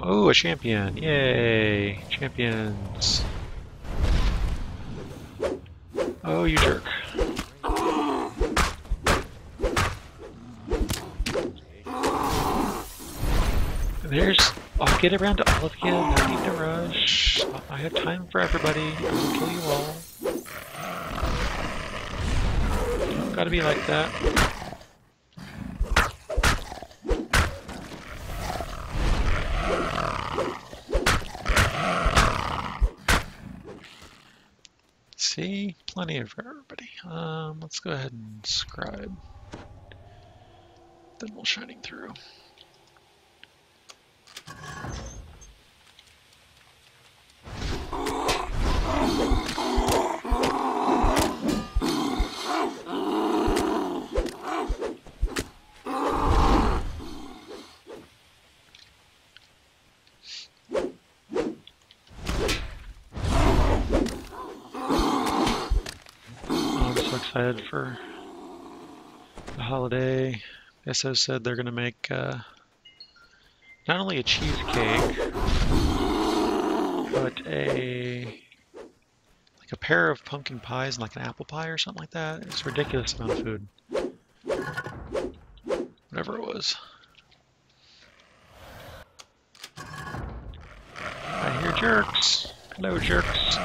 Oh, a champion. Yay. Champions. Oh, you jerk. I'll get around to all of you. No need to rush. I have time for everybody. I will kill you all. Gotta be like that. See? Plenty of everybody. Let's go ahead and scribe. Then we'll shining through. Excited for the holiday. SO said they're gonna make not only a cheesecake, but a pair of pumpkin pies and like an apple pie or something like that. It's a ridiculous amount of food. Whatever it was. I hear jerks. Hello, jerks.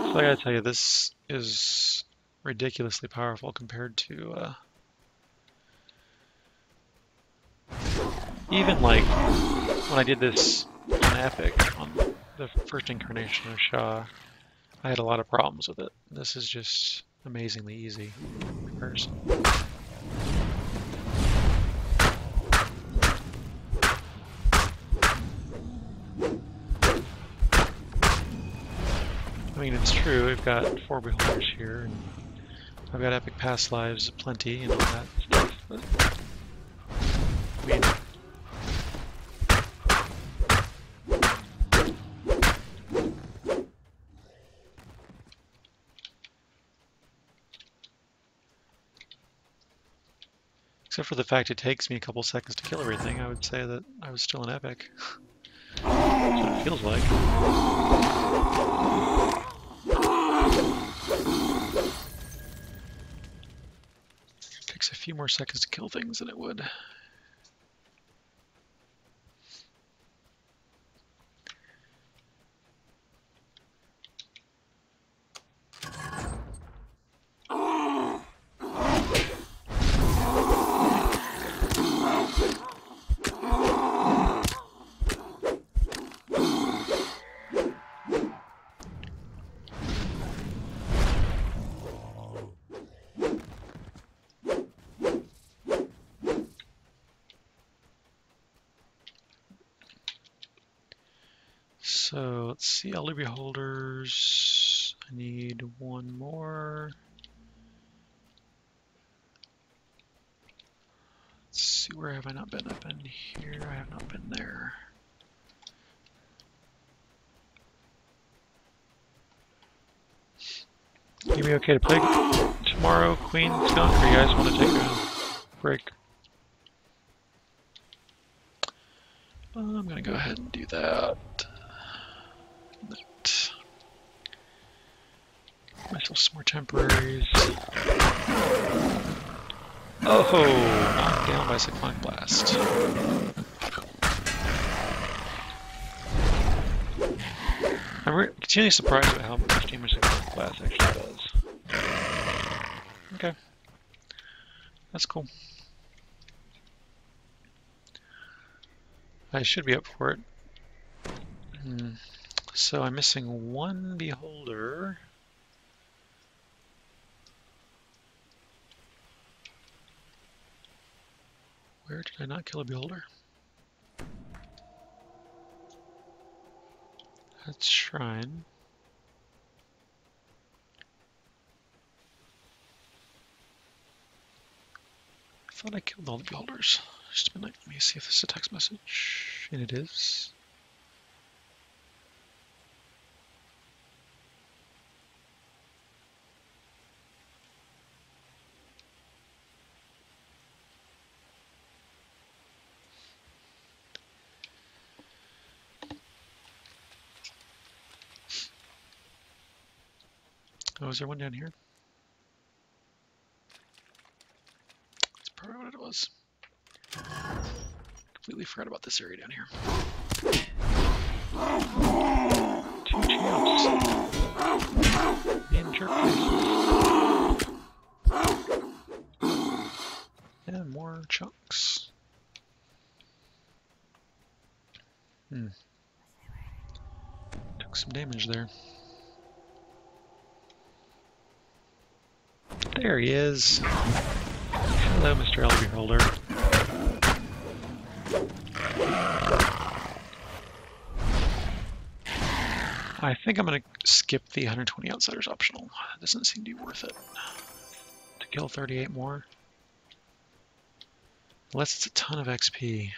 I gotta tell you, this is ridiculously powerful compared to even like when I did this on Epic, on the first incarnation of Shaw. I had a lot of problems with it. This is just amazingly easy in comparison. I mean, it's true, we've got 4 beholders here, and I've got epic past lives plenty and all that stuff, but I mean, except for the fact it takes me a couple seconds to kill everything, I would say that I was still an epic. That's what it feels like. Takes a few more seconds to kill things than it would. So let's see, all the beholders. I need one more. Let's see, where have I not been? I've been here, I have not been there. You be okay to play tomorrow, Queen Skunk, or you guys want to take a break? I'm gonna go ahead and do that. Myself some more temporaries. Oh, knocked down by Cyclonic Blast. I'm continually surprised at how much damage Cyclonic Blast actually does. Okay, that's cool. I should be up for it. So I'm missing one Beholder. Where did I not kill a Beholder? That's Shrine. I thought I killed all the Beholders. Just a minute, let me see if this is a text message. And it is. Oh, is there one down here? That's probably what it was. Completely forgot about this area down here. 2 champs. And jerk faces. And more chunks. Took some damage there. There he is. Hello, Mr. Elder Beholder. I think I'm going to skip the 120 Outsiders optional. It doesn't seem to be worth it to kill 38 more. Unless it's a ton of XP.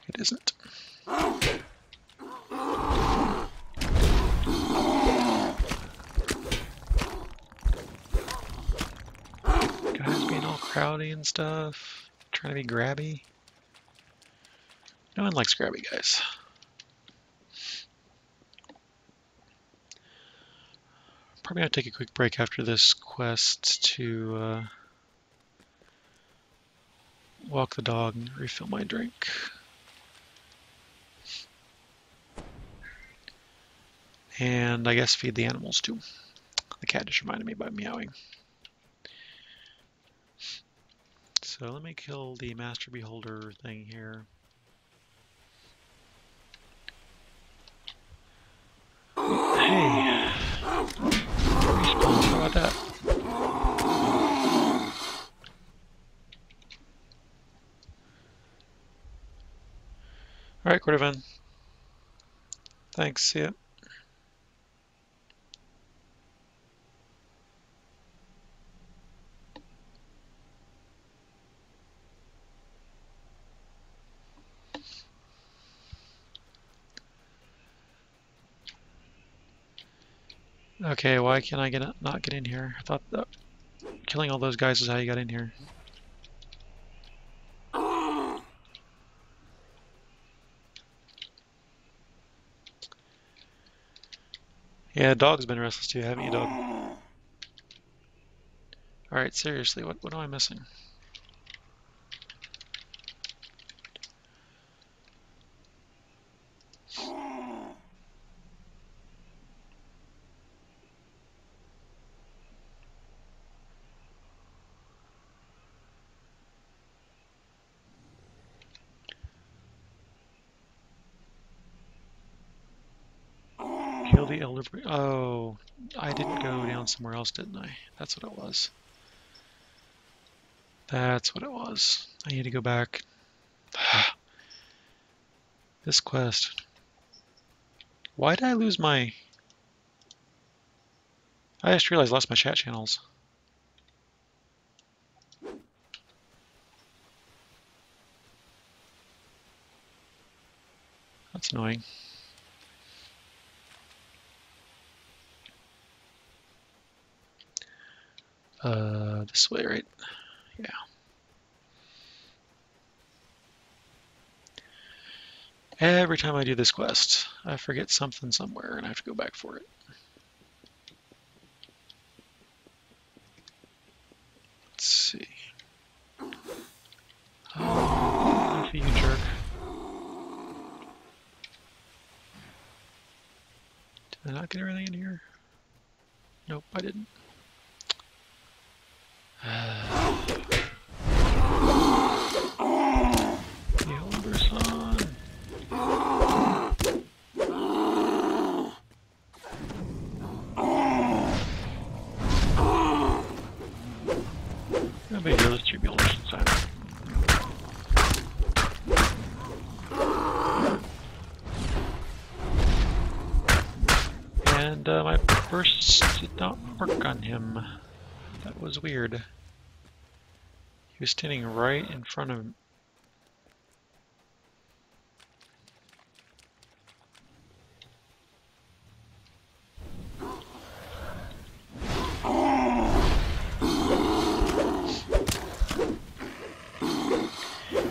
It isn't. Guys being all crowdy and stuff. Trying to be grabby. No one likes grabby guys. Probably gonna take a quick break after this quest to walk the dog and refill my drink. And I guess feed the animals too. The cat just reminded me by meowing. So let me kill the Master Beholder thing here. Hey! Respawn, how about that? Alright, Cordovan. Thanks, see ya. Okay, why can't I not get in here? I thought that killing all those guys is how you got in here. Yeah, dog's been restless too, haven't you, dog? Alright, seriously, what am I missing? Kill the elder. Oh, I didn't go down somewhere else, didn't I? That's what it was. That's what it was. I need to go back. This quest. Why did I lose my... I just realized I lost my chat channels. That's annoying. This way, right? Yeah. Every time I do this quest, I forget something somewhere and I have to go back for it. Let's see. Oh, you jerk. Did I not get everything in here? Nope, I didn't. The older son. No big deal, let's be older son. And my bursts did not work on him. That was weird. He was standing right in front of him.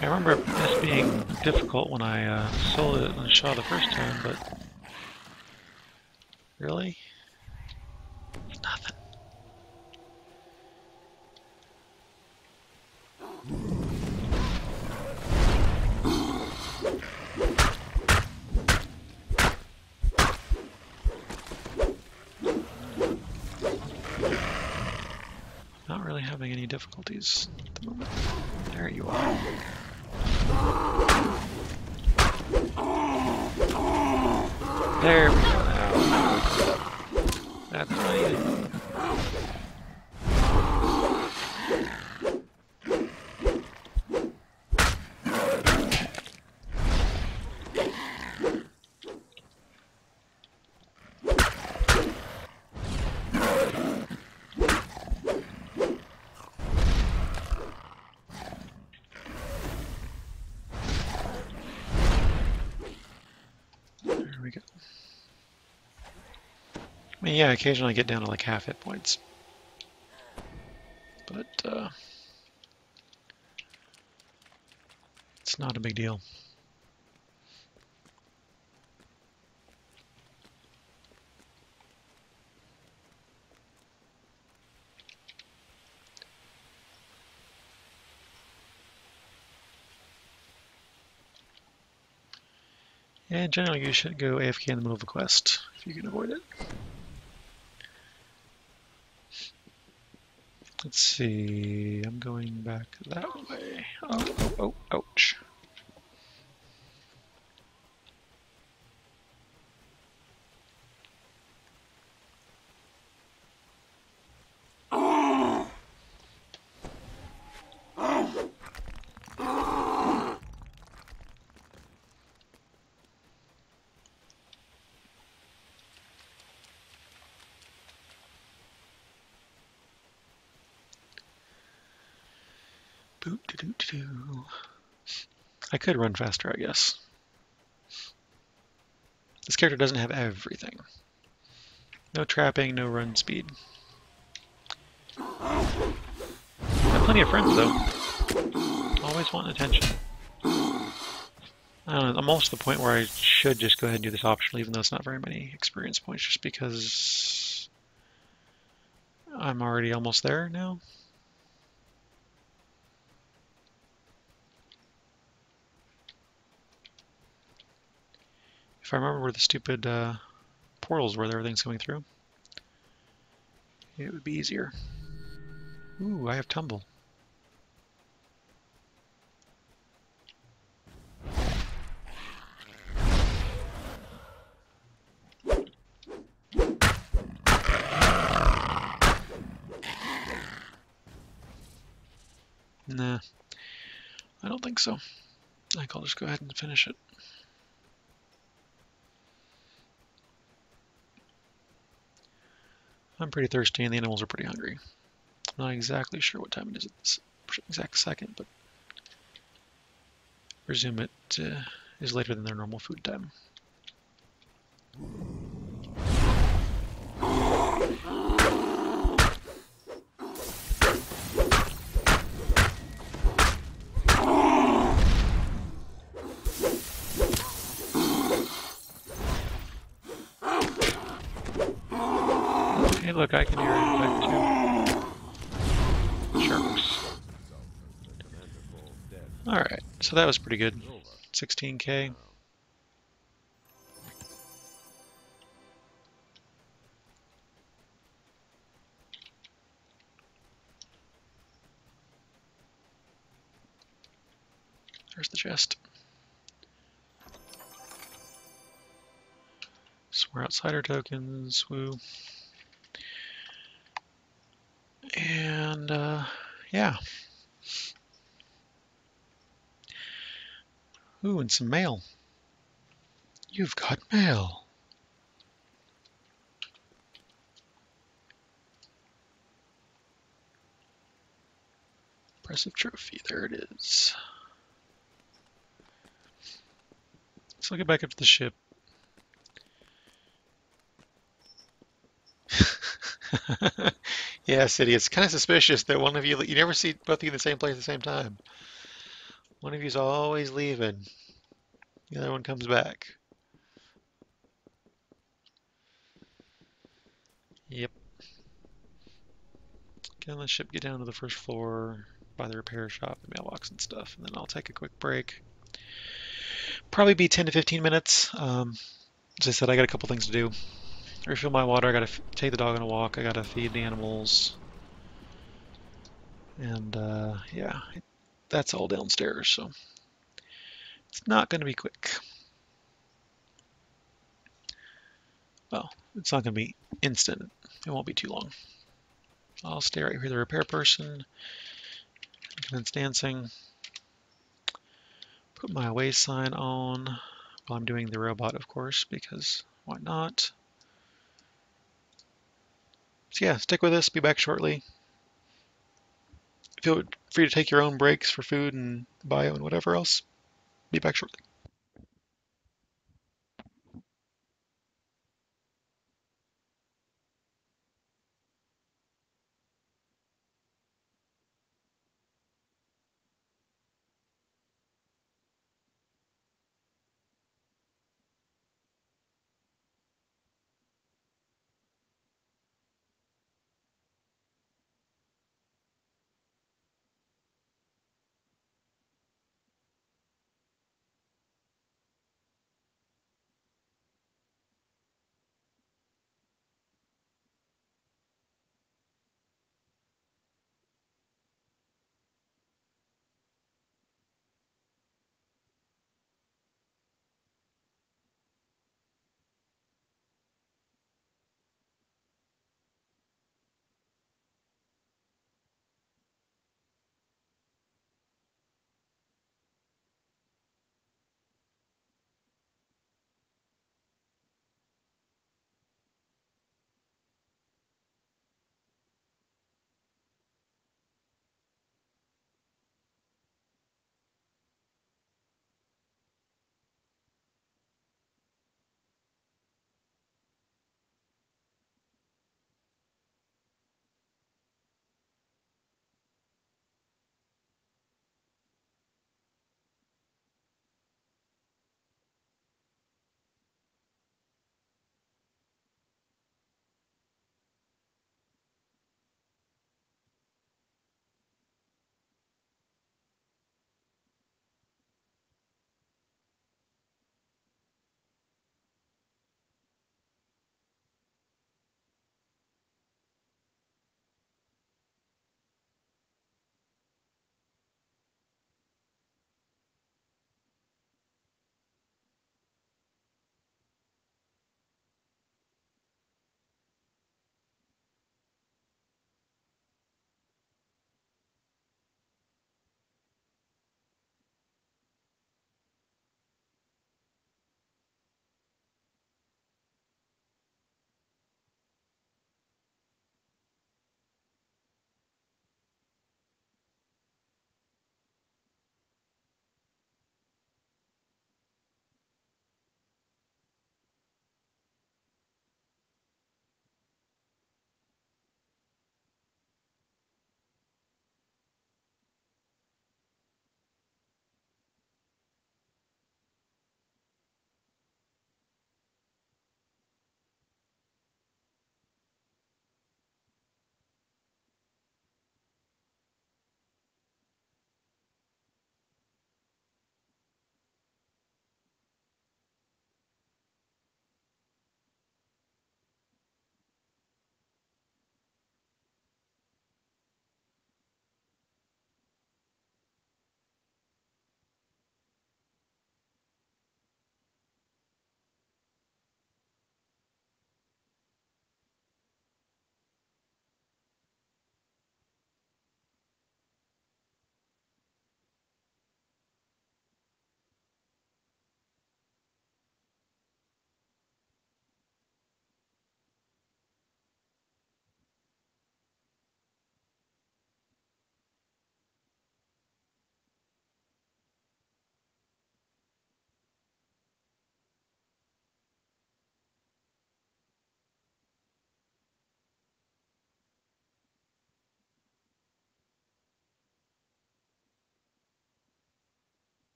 I remember this being difficult when I sold it on Shaw the first time, but really? It's nothing. Not really having any difficulties at the moment. There you are. There we go now. That's right. There we go. I mean, yeah, occasionally I get down to like half hit points. But, it's not a big deal. And generally you should go AFK in the middle of a quest, if you can avoid it. Let's see, I'm going back that way. Oh, ouch. I could run faster, I guess. This character doesn't have everything. No trapping, no run speed. I have plenty of friends, though. Always wanting attention. I don't know, I'm almost to the point where I should just go ahead and do this optional, even though it's not very many experience points, just because I'm already almost there now. If I remember where the stupid portals were that everything's coming through, it would be easier. Ooh, I have tumble. Nah, I don't think so. I think I'll just go ahead and finish it. I'm pretty thirsty and the animals are pretty hungry. I'm not exactly sure what time it is at this exact second, but presume it is later than their normal food time. Hey, look, I can hear it back too. Sharks. Commander falls dead. Alright, so that was pretty good. It's over. 16k. Now, There's the chest. Swear outsider tokens, woo. And, yeah. Ooh, and some mail. You've got mail. Impressive trophy, there it is. So I'll get back up to the ship. Yeah, City, it's kind of suspicious that one of you never see both of you in the same place at the same time. One of you's always leaving. The other one comes back. Yep. Get on the ship, get down to the first floor, by the repair shop, the mailbox and stuff, and then I'll take a quick break. Probably be 10 to 15 minutes. As I said, I got a couple things to do. Refill my water, I gotta take the dog on a walk, I gotta feed the animals. And yeah, that's all downstairs, so it's not gonna be quick. Well, it's not gonna be instant. It won't be too long. I'll stay right here, the repair person. Commence dancing. Put my away sign on while I'm doing the robot, of course, because why not? So yeah, stick with us. Be back shortly. Feel free to take your own breaks for food and bio and whatever else. Be back shortly.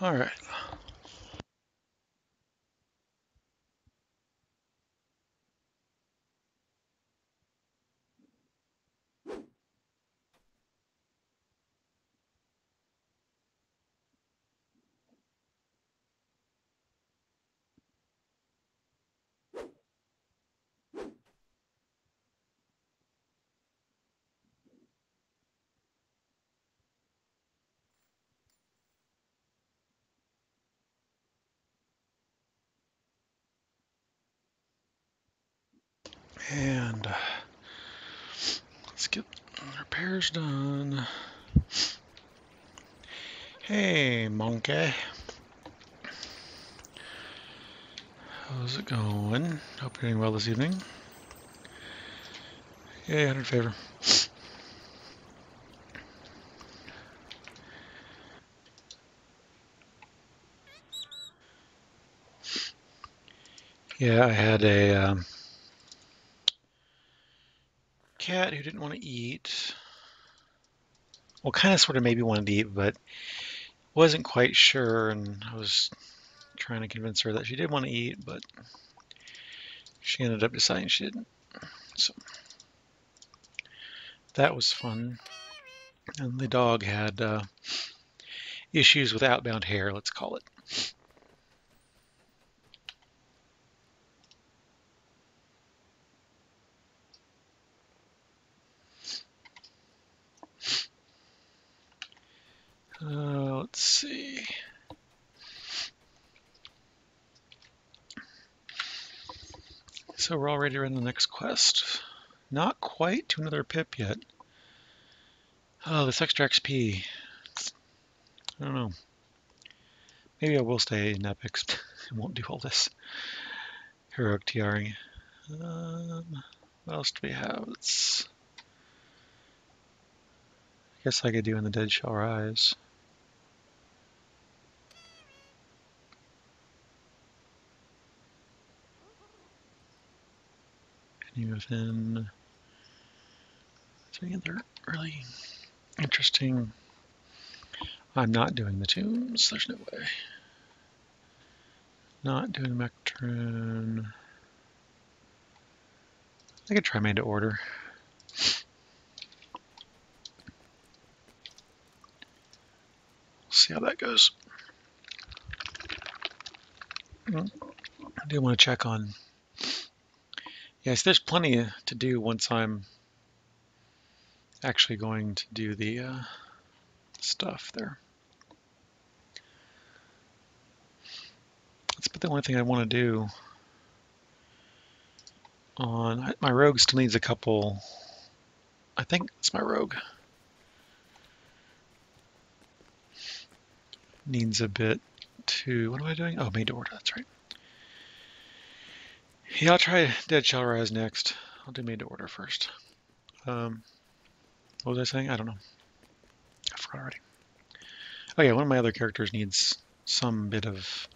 All right. And let's get repairs done. Hey, monkey. How's it going? Hope you're doing well this evening. Yay, 100 favor. Yeah, I had a cat who didn't want to eat. Well, kind of sort of maybe wanted to eat, but wasn't quite sure, and I was trying to convince her that she did want to eat, but she ended up deciding she didn't. So that was fun. And the dog had issues with outbound hair, let's call it. Let's see. So we're all ready to run the next quest. Not quite to another pip yet. Oh, this extra XP. I don't know. Maybe I will stay in epics and won't do all this heroic TRing. What else do we have? I guess I could do in the Dead Shall Rise. Any within? Is there any other really interesting? I'm not doing the tombs. There's no way. Not doing Mectrin. I could try made to order. See how that goes. I do want to check on. Yes, there's plenty to do once I'm actually going to do the stuff there. That's but the only thing I want to do on my rogue still needs a couple. I think it's my rogue needs a bit to. What am I doing? Oh, made to order. That's right. Yeah, I'll try Dead Shall Rise next. I'll do made to order first. What was I saying? I don't know. I forgot already. Oh yeah, one of my other characters needs some bit of.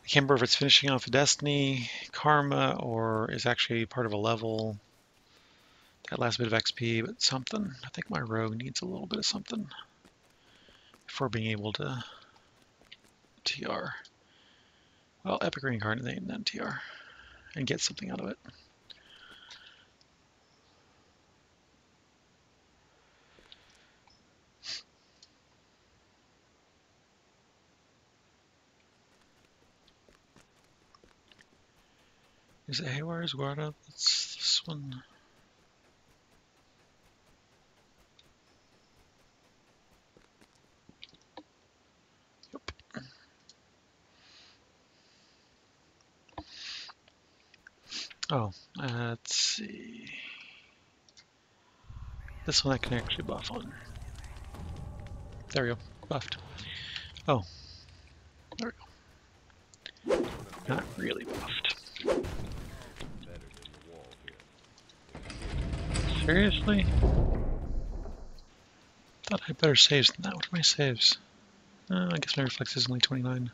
I can't remember if it's finishing off a Destiny, Karma, or is actually part of a level. That last bit of XP, but something. I think my rogue needs a little bit of something before being able to TR. Well, Epic Reincarnate and then TR and get something out of it. Is it Haywire's Guarda? It's this one. Yep. Oh, let's see. This one I can actually buff on. There we go. Buffed. Oh. There we go. Not really buffed. Seriously? Thought I had better saves than that. What are my saves? I guess my reflex is only 29.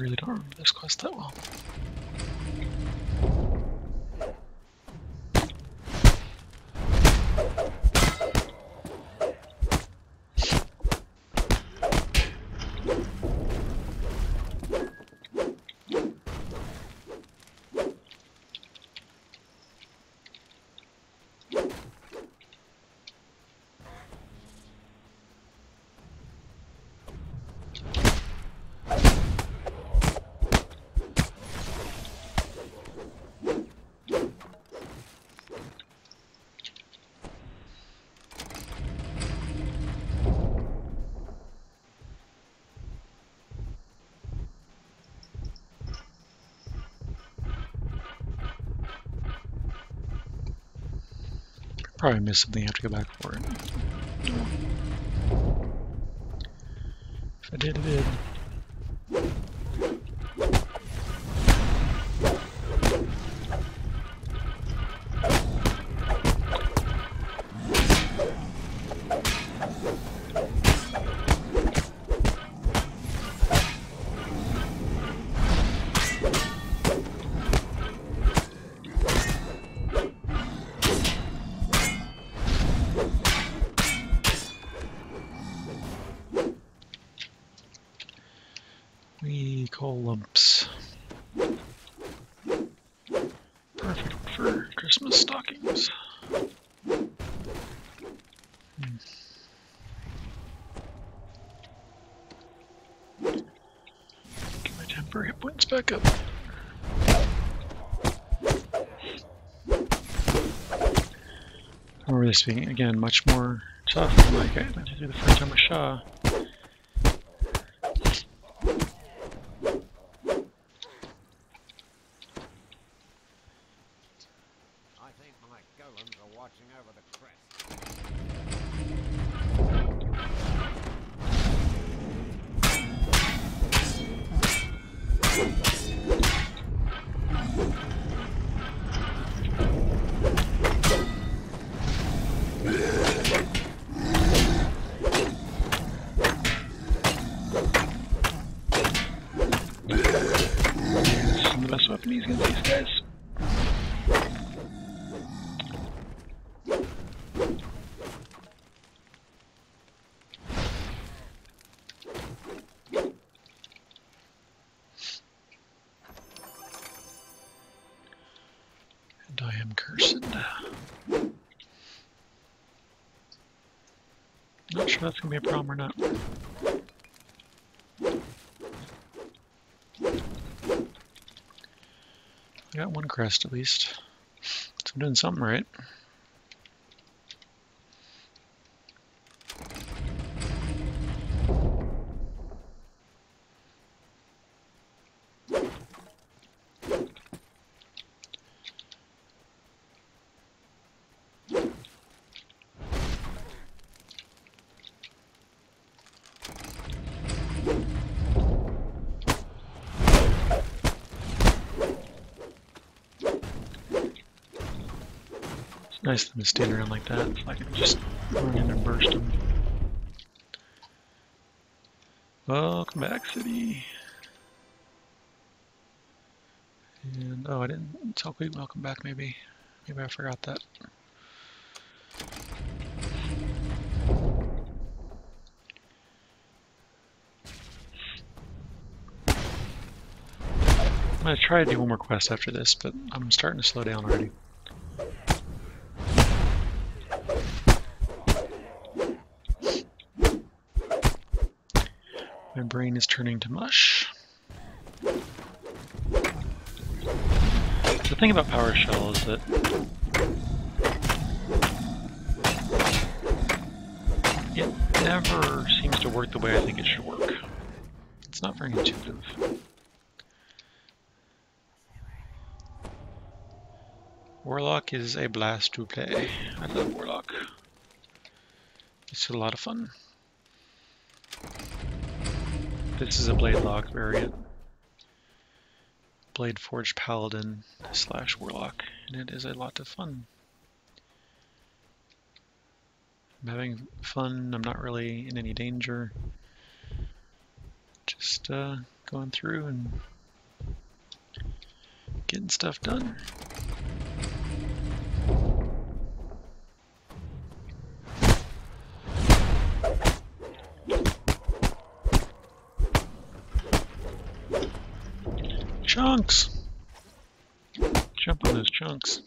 really don't remember this quest that well. Probably missed something, I have to go back for it. If I did, I did. Wee coal lumps. Perfect for Christmas stockings. Get my temporary hit points back up. I remember this being, again, much more tough than like I had to do the first time with Shaw. I think my golems are watching over the crest. Some of the best weapons against these guys. And I am cursed. Not sure that's gonna be a problem or not. I got one crest at least. So I'm doing something right. It's nice of them to stand around like that, so I can just run in and burst them. Welcome back, city. And oh, I didn't tell Queen welcome back. Maybe I forgot that. I'm gonna try to do one more quest after this, but I'm starting to slow down already. My brain is turning to mush. The thing about PowerShell is that it never seems to work the way I think it should work. It's not very intuitive. Warlock is a blast to play. I love Warlock. It's a lot of fun. This is a Blade Lock variant. Blade Forged Paladin / Warlock, and it is a lot of fun. I'm having fun, I'm not really in any danger. Just going through and getting stuff done. Chunks! Jump on those chunks.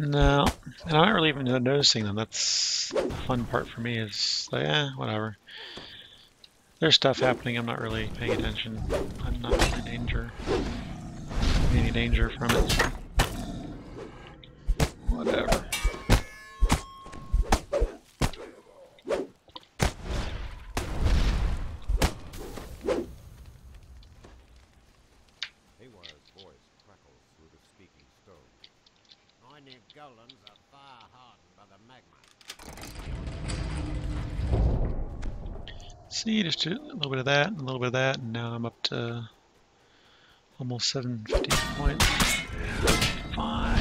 No, and I'm not really even noticing them. That's the fun part for me is like, whatever. There's stuff happening, I'm not really paying attention. I'm not in any danger from it. So whatever. Haywire's voice crackles through the speaking stone. My new golems are fire hardened by the magma. See, just a little bit of that, and a little bit of that, and now I'm up to almost 750 points. Fine.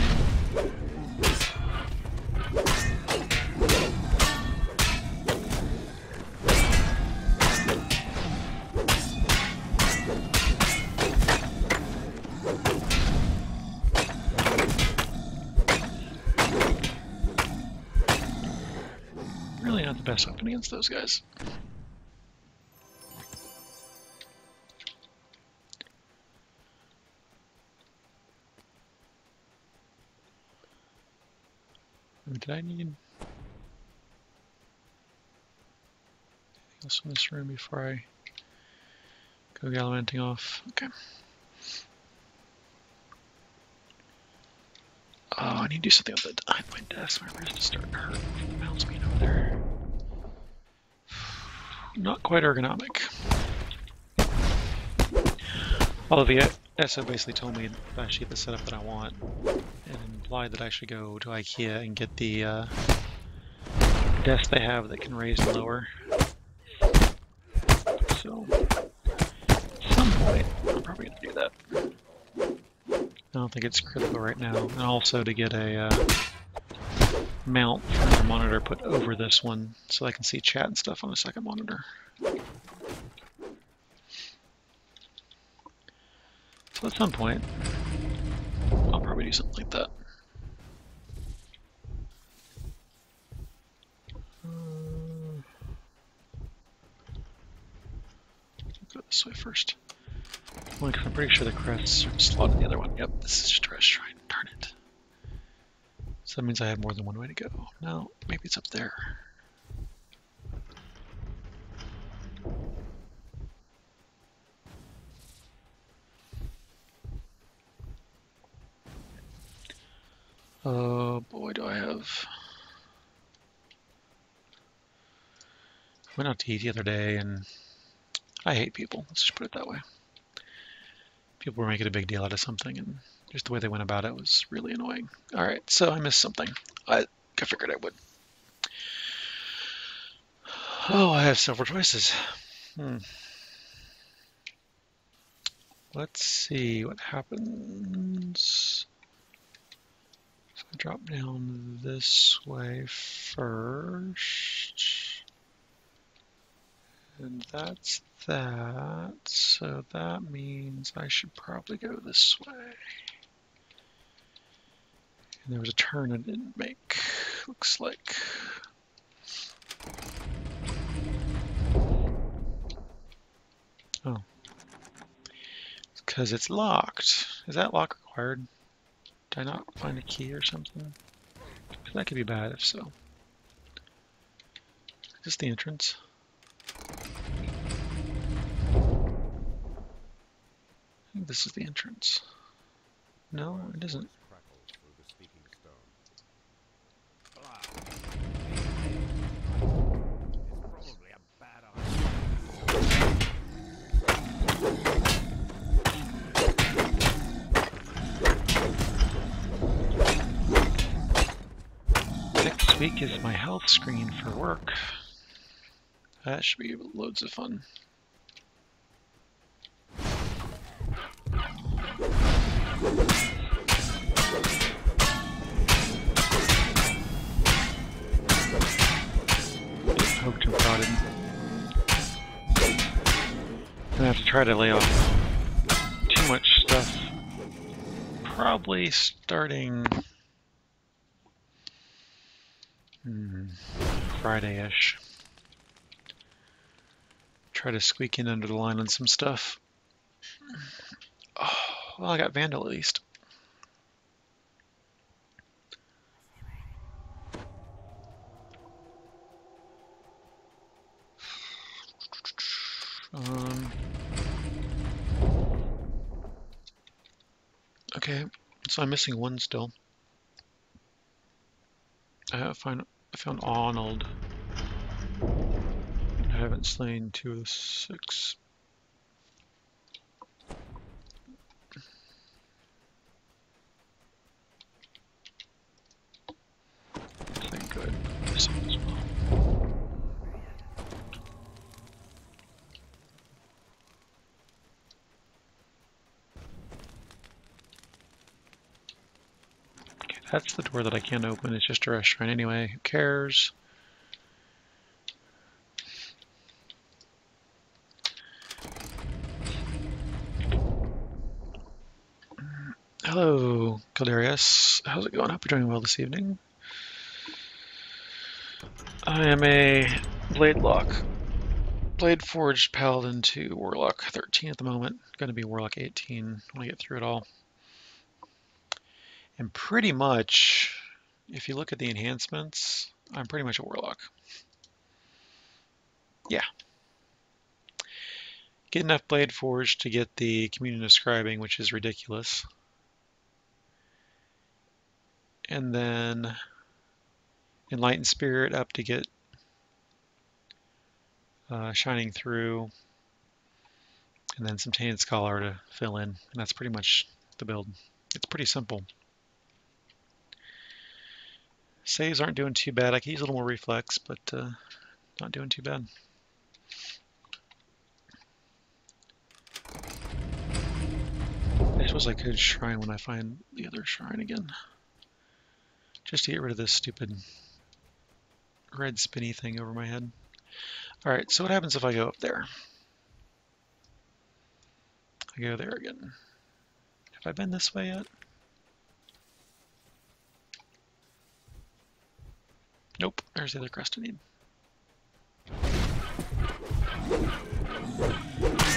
Really not the best weapon against those guys. Did I need anything else in this room before I go gallivanting off? Okay. Oh, I need to do something with my desk. My wrist is starting to hurt from the mouse being over there. Not quite ergonomic. Although the SO basically told me that I should get the setup that I want, and implied that I should go to IKEA and get the desk they have that can raise and lower. So, at some point, I'm probably going to do that. I don't think it's critical right now. And also to get a mount for the monitor put over this one so I can see chat and stuff on the second monitor. So at some point, I'll probably do something like that. Go this way first. Only because I'm pretty sure the crests are slotted the other one. Yep, this is just a rest shrine. Darn it. So that means I have more than one way to go. No, maybe it's up there. Oh boy, do I have... I went out to eat the other day and I hate people. Let's just put it that way. People were making a big deal out of something and just the way they went about it was really annoying. Alright, so I missed something. I figured I would. Oh, I have several choices. Let's see what happens. So I drop down this way first. And that's that. So that means I should probably go this way. And there was a turn I didn't make, looks like. Oh. Because it's locked. Is that lock required? Did I not find a key or something? That could be bad if so. Is this the entrance? I think this is the entrance. No, it isn't. Crackle through the speaking stone. It's probably a bad Next week is my health screen for work. That should be loads of fun. Poked and prodded. I'm gonna have to try to lay off too much stuff. Probably starting Friday-ish. Try to squeak in under the line on some stuff. Oh, well, I got Vandal at least. Okay, so I'm missing one still. I found Arnold. I haven't slain 2 of the 6. Okay, good. This one as well. Okay, that's the door that I can't open. It's just a restaurant anyway. Who cares? Hello, Caldarius. How's it going? Hope you're doing well this evening. I am a Blade Forged Paladin to Warlock 13 at the moment. Going to be Warlock 18 when I get through it all. And pretty much, if you look at the enhancements, I'm pretty much a Warlock. Yeah. Get enough Blade Forged to get the Communion of Scribing, which is ridiculous. And then Enlightened Spirit up to get Shining Through. And then some Tainted Scholar to fill in. And that's pretty much the build. It's pretty simple. Saves aren't doing too bad. I could use a little more reflex, but not doing too bad. I suppose I could shrine when I find the other shrine again. Just to get rid of this stupid red spinny thing over my head. Alright, so what happens if I go up there? I go there again. Have I been this way yet? Nope, there's the other crest I need.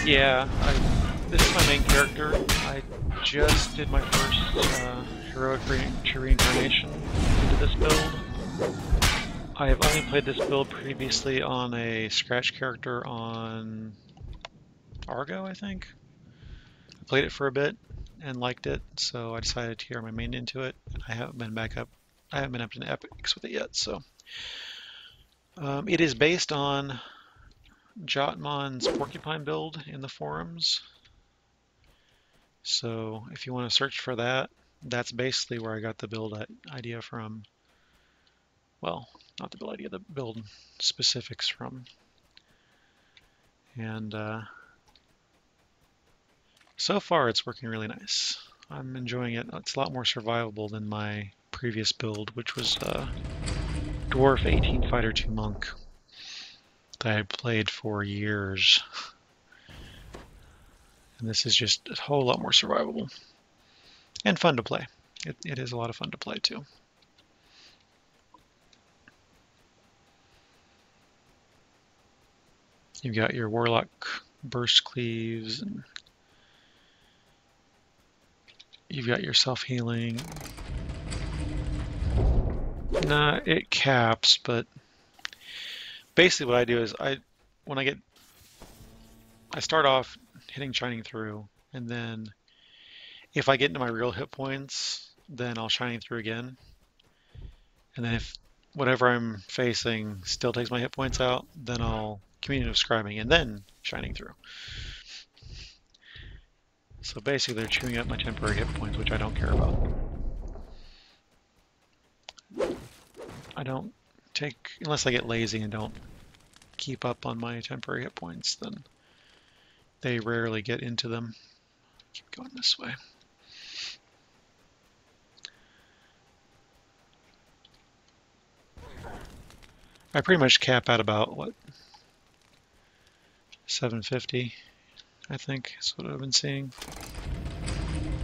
Yeah, this is my main character. I just did my first heroic reincarnation into this build. I have only played this build previously on a scratch character on Argo, I think. I played it for a bit and liked it, so I decided to tear my main into it. I haven't been back up. I haven't been up to the epics with it yet, so. It is based on Jotmon's Porcupine build in the forums. So if you want to search for that, that's basically where I got the build idea from. Well, not the build idea, the build specifics from. And so far it's working really nice. I'm enjoying it. It's a lot more survivable than my previous build, which was Dwarf 18 Fighter 2 Monk that I played for years. And this is just a whole lot more survivable. And fun to play. It is a lot of fun to play too. You've got your Warlock burst cleaves and you've got your self-healing. Nah, it caps, but basically what I do is when I start off hitting Shining Through, and then if I get into my real hit points, then I'll Shining Through again. And then if whatever I'm facing still takes my hit points out, then I'll Communion of Scribing and then Shining Through. So basically they're chewing up my temporary hit points, which I don't care about. I don't take, unless I get lazy and don't keep up on my temporary hit points, then they rarely get into them. Keep going this way. I pretty much cap at about, what, 750, I think, is what I've been seeing.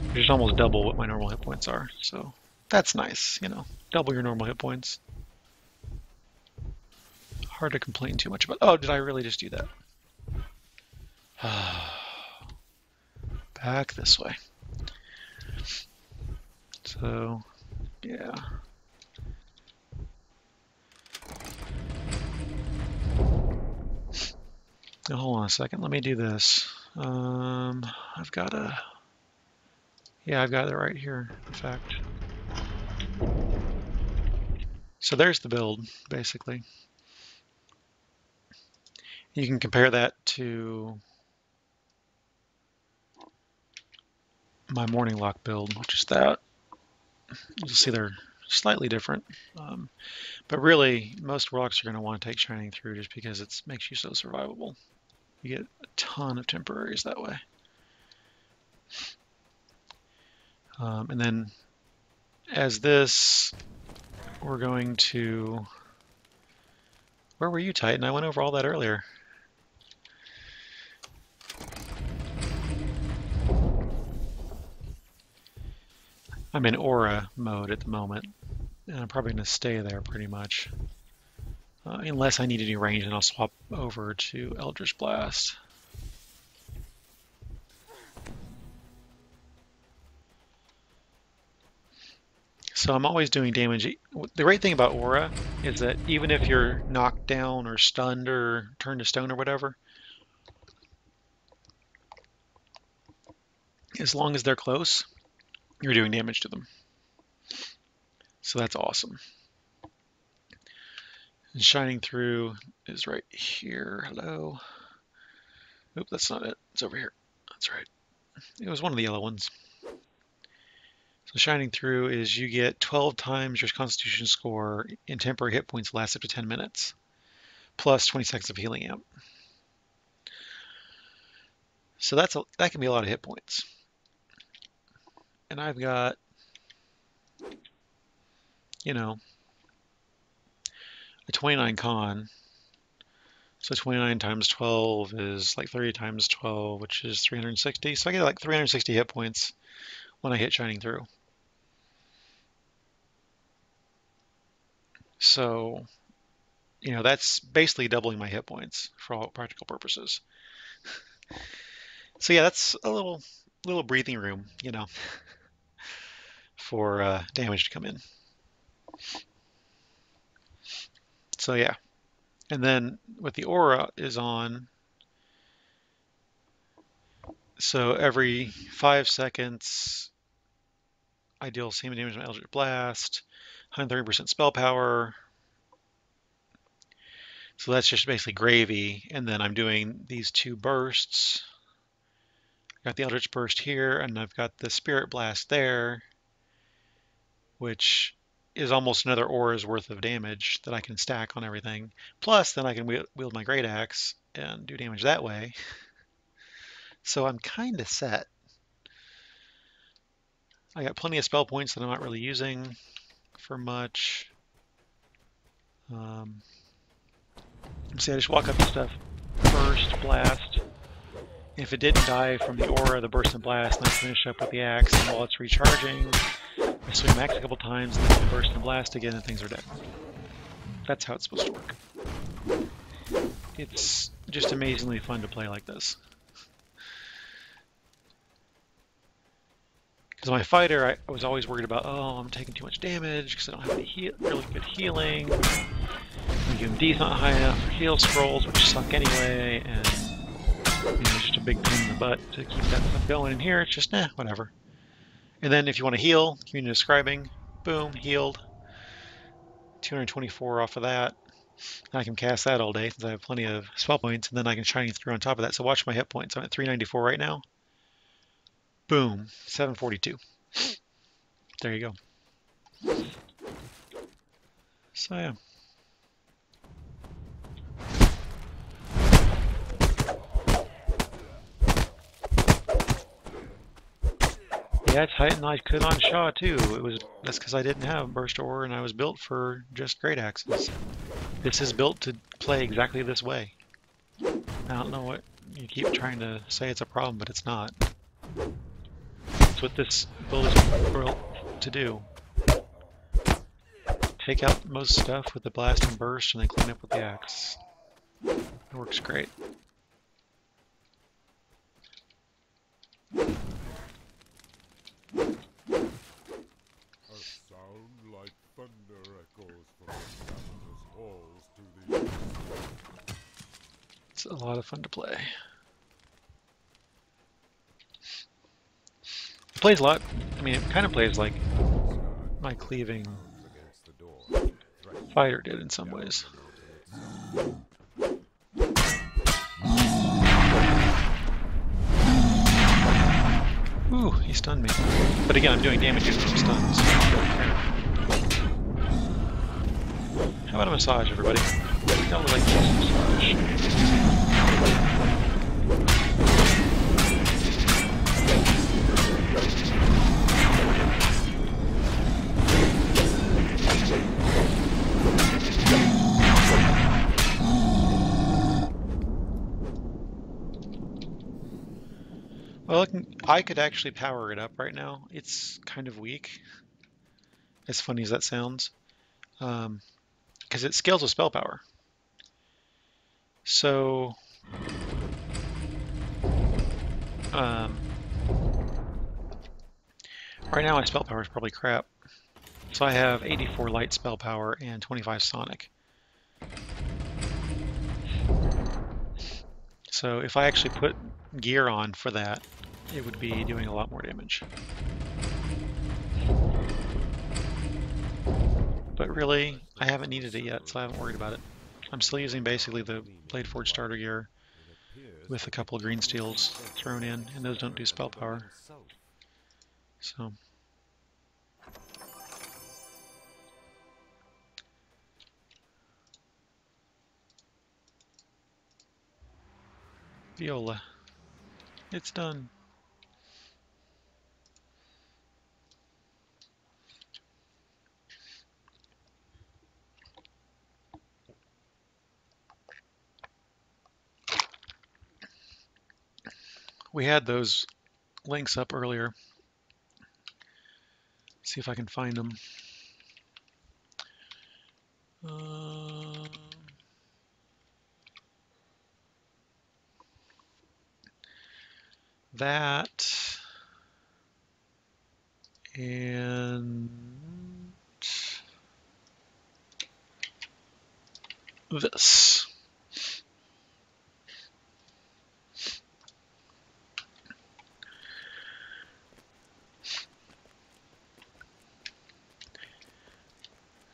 Which is almost double what my normal hit points are, so that's nice, you know, double your normal hit points. Hard to complain too much about. Oh, did I really just do that? Back this way. So, yeah. Now, hold on a second. Let me do this. I've got a... Yeah, I've got it right here, in fact. So there's the build, basically. You can compare that to my morning lock build, which is that. You'll see they're slightly different. But really, most warlocks are going to want to take Shining Through just because it makes you so survivable. You get a ton of temporaries that way. And then as this, we're going to... Where were you, Titan? I went over all that earlier. I'm in aura mode at the moment, and I'm probably going to stay there pretty much. Unless I need to do range, then I'll swap over to Eldritch Blast. So I'm always doing damage. The great thing about aura is that even if you're knocked down or stunned or turned to stone or whatever, as long as they're close, you're doing damage to them. So that's awesome. And Shining Through is right here. Hello. Oop, that's not it. It's over here. That's right. It was one of the yellow ones. So Shining Through is you get 12 times your Constitution score in temporary hit points lasts up to 10 minutes, plus 20 seconds of healing amp. So that can be a lot of hit points. And I've got, you know, a 29 con. So 29 times 12 is like 30 times 12, which is 360. So I get like 360 hit points when I hit Shining Through. So, you know, that's basically doubling my hit points for all practical purposes. So yeah, that's a little breathing room, you know, for damage to come in. So yeah, and then with the aura is on, so every 5 seconds I deal same damage with my Eldritch Blast, 130% spell power. So that's just basically gravy, and then I'm doing these 2 bursts. I've got the Eldritch Burst here, and I've got the Spirit Blast there, which is almost another aura's worth of damage that I can stack on everything. Plus, then I can wield my Great Axe and do damage that way. So I'm kind of set. I got plenty of spell points that I'm not really using for much. See, I just walk up to stuff. Burst, blast. If it didn't die from the aura, the burst and blast, then I finish up with the axe, and while it's recharging, I swing max a couple times, and then I burst and blast again, and things are dead. That's how it's supposed to work. It's just amazingly fun to play like this. Because my fighter, I was always worried about, oh, I'm taking too much damage because I don't have any really good healing. I'm doing decent high enough for heal scrolls, which suck anyway, and it's just a big pain in the butt to keep that stuff going. And here, it's just, whatever. And then if you want to heal, community describing, boom, healed. 224 off of that. And I can cast that all day since I have plenty of spell points, and then I can shiny through on top of that. So watch my hit points. I'm at 394 right now. Boom, 742. There you go. So yeah. Yeah, it's heightened. I could on Shaw too. That's because I didn't have Burst Ore and I was built for just great axes. This is built to play exactly this way. I don't know what you keep trying to say it's a problem, but it's not. That's what this build is built to do. Take out most stuff with the blast and burst and then clean up with the axe. It works great. A sound like thunder echoes from Capital's halls to the east. It's a lot of fun to play. It plays a lot. I mean, it kind of plays like my cleaving fighter did in some ways. Ooh, he stunned me. But again, I'm doing damage even from stuns. How about a massage, everybody? That was like just a massage. Well, I could actually power it up right now. It's kind of weak, as funny as that sounds, because it scales with spell power. So, right now my spell power is probably crap. So I have 84 light spell power and 25 sonic. So if I actually put gear on for that, it would be doing a lot more damage. But really, I haven't needed it yet, so I haven't worried about it. I'm still using basically the Blade Forge starter gear with a couple of green steels thrown in, and those don't do spell power. So Viola, it's done. We had those links up earlier. See if I can find them. That and this.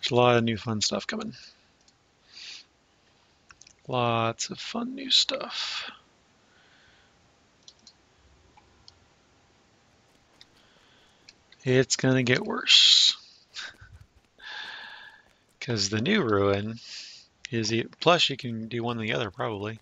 There's a lot of new fun stuff coming. Lots of fun new stuff. It's gonna get worse. Because the new ruin is, plus you can do one or the other probably.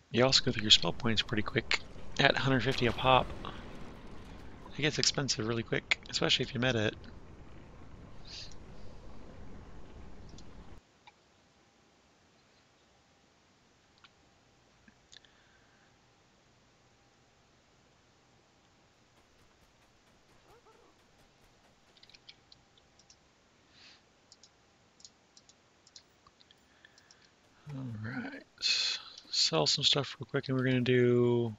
You also go through your spell points pretty quick at 150 a pop. It gets expensive really quick, especially if you meta it. Alright. Sell some stuff real quick, and we're going to do...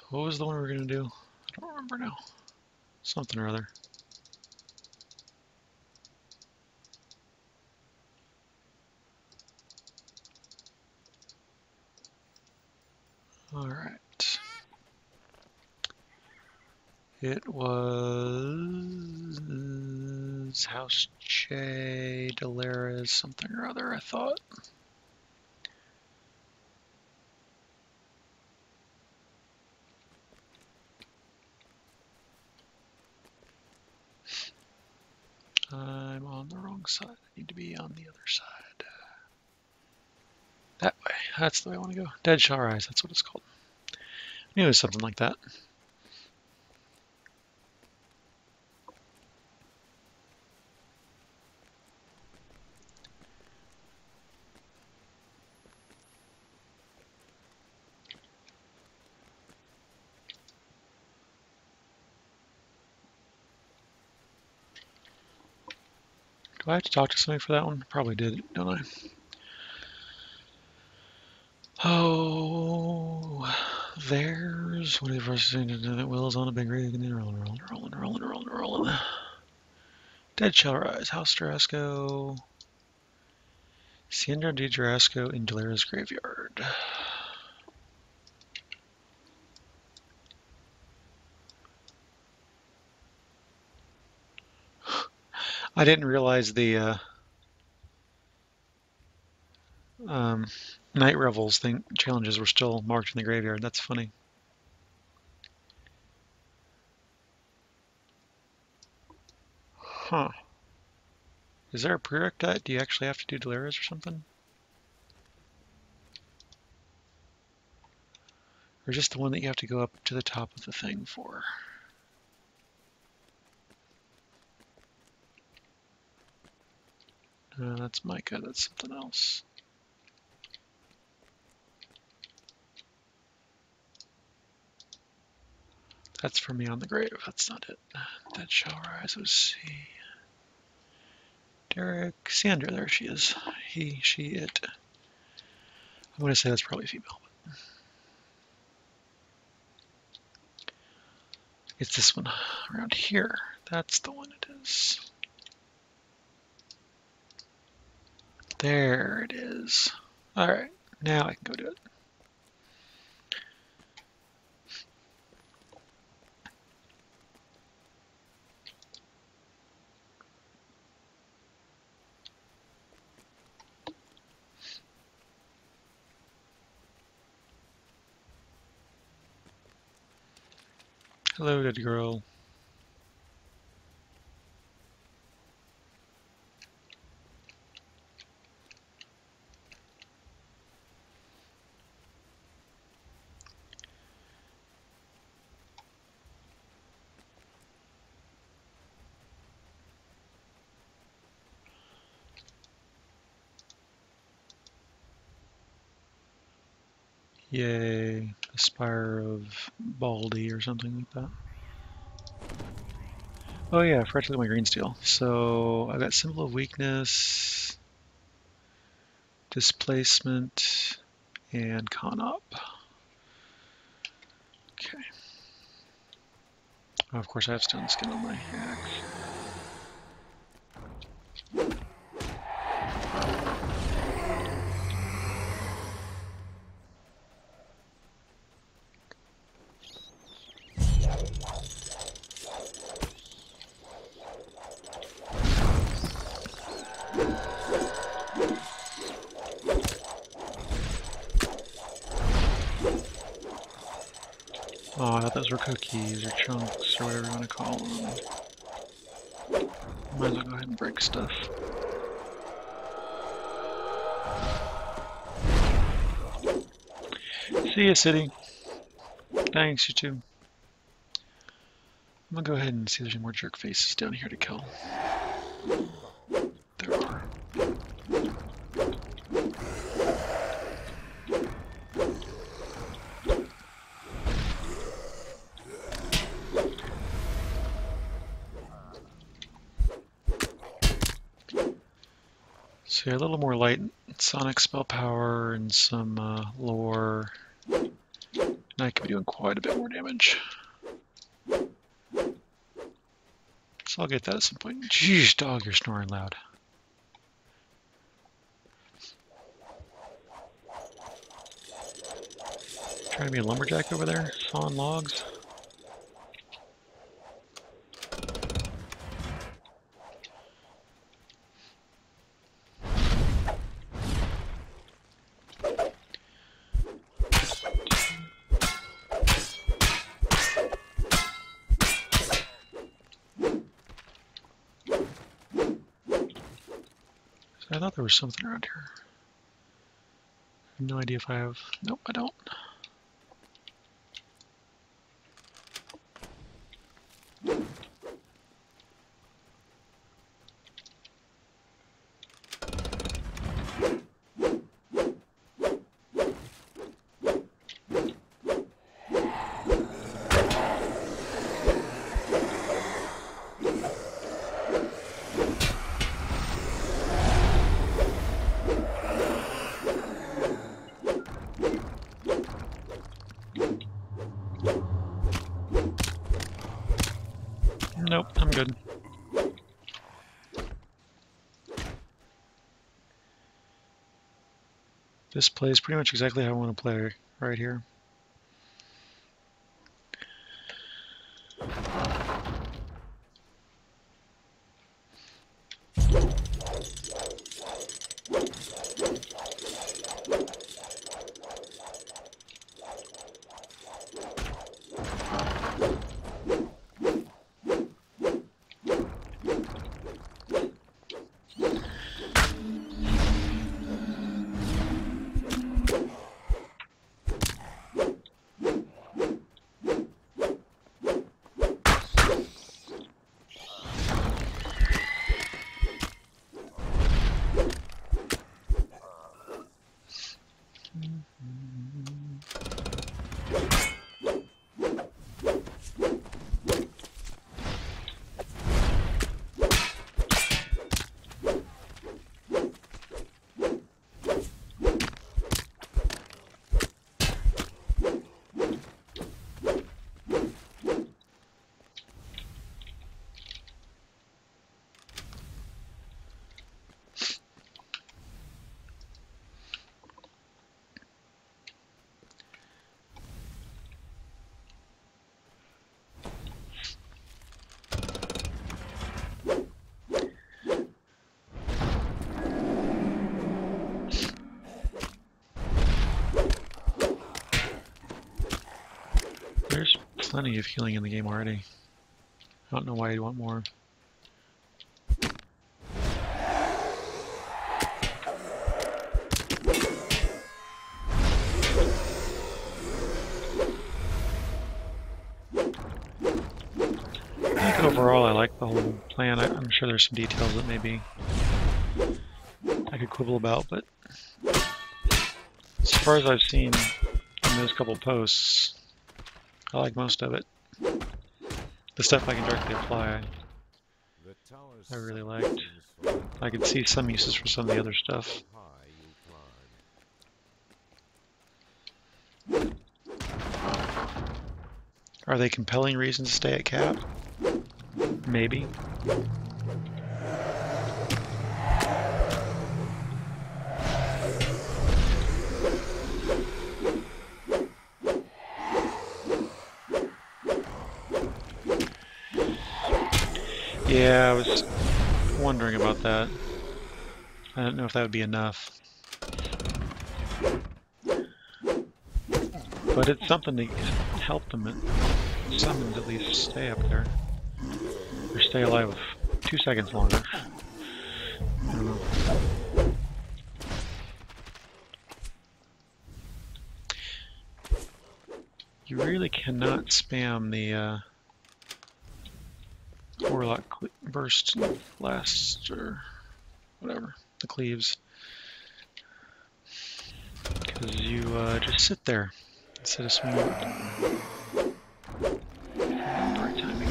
What was the one we were going to do? I don't remember now. Something or other. Alright. It was House J, Delaris, something or other, I thought. I'm on the wrong side. I need to be on the other side. That way. That's the way I want to go. Dead Shall Rise, that's what it's called. I knew it was something like that. Do I have to talk to somebody for that one? Probably did, don't I? Oh, there's whatever that Will's on a big rig and then rolling. Dead Shall Rise, House Tarasco, Sandra de Tarasco in Delara's graveyard. I didn't realize the Night Revels thing challenges were still marked in the graveyard. That's funny. Huh. Is there a prereq that? Do you actually have to do Delara's or something? Or just the one that you have to go up to the top of the thing for? That's Micah, that's something else. That's for me on the grave, that's not it. Dead Shall Rise, let's see. Derek, Sandra, there she is. He, she, it. I'm going to say that's probably female. But it's this one around here. That's the one it is. There it is. Alright, now I can go do it. Hello, dead girl. Yay, the Spire of Baldy or something like that. Oh yeah, I forgot to look at my green steel. So I've got Symbol of Weakness, Displacement, and Con Op. Okay. Oh, of course I have Stone Skin on my axe. Oh, I thought those were cookies or chunks or whatever you want to call them. Might as well go ahead and break stuff. See ya, City. Thanks, you too. I'm gonna go ahead and see if there's any more jerk faces down here to kill. There are. So yeah, a little more light sonic spell power and some lore. And I could be doing quite a bit more damage. So I'll get that at some point. Jeez, dog, you're snoring loud. Trying to be a lumberjack over there, sawing logs. I thought there was something around here. I have no idea if I have... Nope, I don't. Nope, I'm good. This plays pretty much exactly how I want to play right here. There's plenty of healing in the game already. I don't know why you'd want more. I think overall I like the whole plan. I'm sure there's some details that maybe I could quibble about, but as far as I've seen in those couple posts, I like most of it. The stuff I can directly apply, I really liked. I could see some uses for some of the other stuff. Are they compelling reasons to stay at cap? Maybe. Yeah, I was wondering about that. I don't know if that would be enough. But it's something to help them, summons at least stay up there. Or stay alive 2 seconds longer. I don't know. You really cannot spam the Warlock burst lasts or whatever, the cleaves. Because you just sit there instead of swinging. Right timing.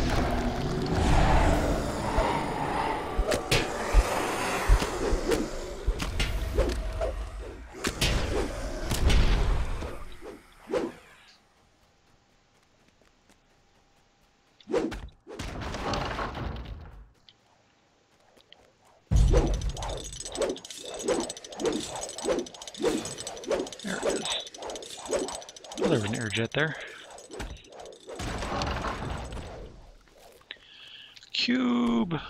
there was an air jet there. Cube!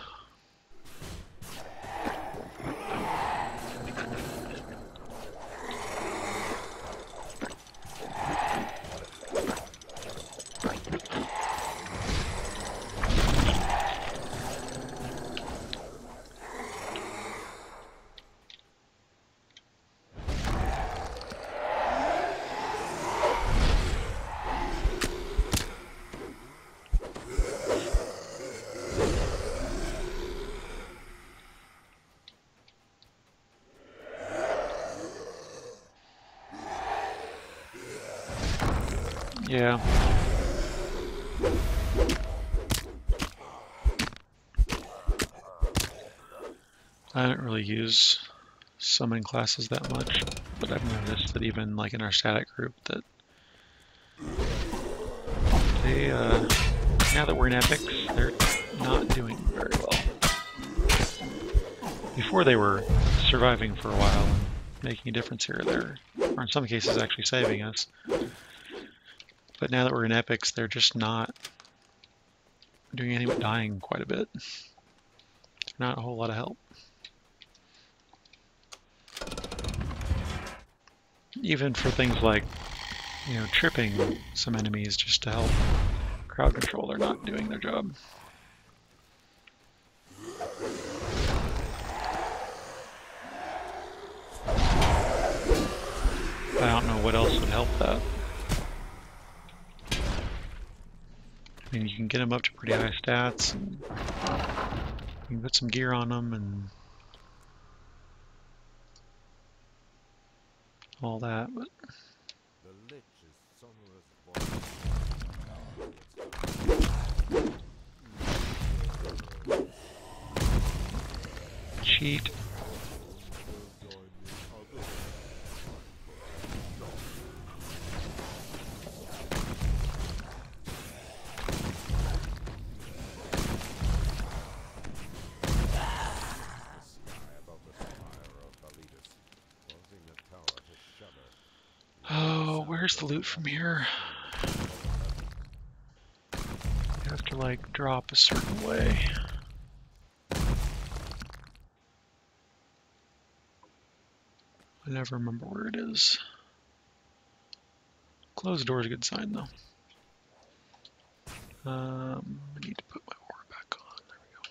Yeah. I don't really use summon classes that much, but I've noticed that even like in our static group that they, now that we're in epics, they're not doing very well. Before they were surviving for a while and making a difference here or there, or in some cases actually saving us. But now that we're in epics, they're just not doing anything but dying quite a bit. Not a whole lot of help. Even for things like, you know, tripping some enemies just to help crowd control, they're not doing their job. I don't know what else would help that. I mean, you can get them up to pretty high stats, and you can put some gear on them, and all that, but The lich is sonorous voice. cheat. Oh, where's the loot from here? You have to like drop a certain way. I never remember where it is. Closed door is a good sign though. I need to put my aura back on. There we go.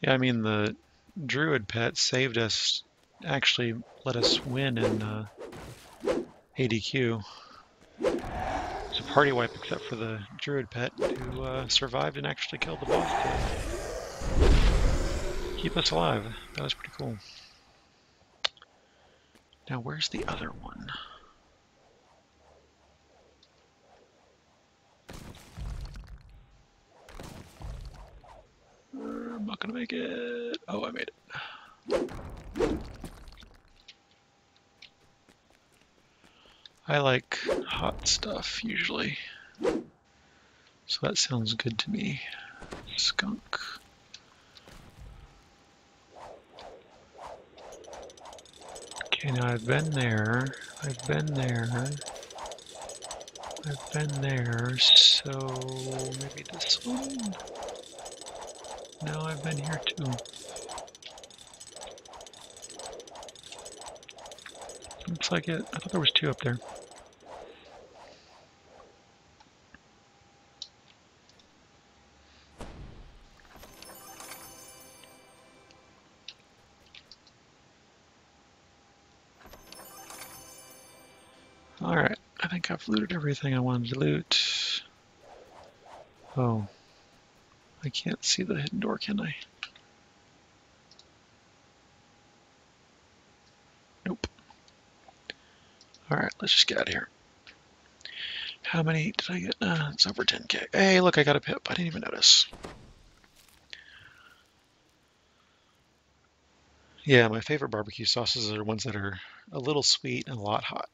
Yeah, I mean the druid pet saved us, actually let us win in ADQ. It's a party wipe except for the druid pet who survived and actually killed the boss to keep us alive. That was pretty cool. Now where's the other one? I'm not gonna make it. Oh, I made it. I like hot stuff usually, so that sounds good to me. Skunk. Okay, now I've been there, I've been there, I've been there, so maybe this one? No, I've been here too. Looks like it. I thought there was two up there. Alright, I think I've looted everything I wanted to loot. Oh, I can't see the hidden door, can I? Nope. Alright, let's just get out of here. How many did I get? It's over 10K. Hey, look, I got a pip. I didn't even notice. Yeah, my favorite barbecue sauces are ones that are a little sweet and a lot hot.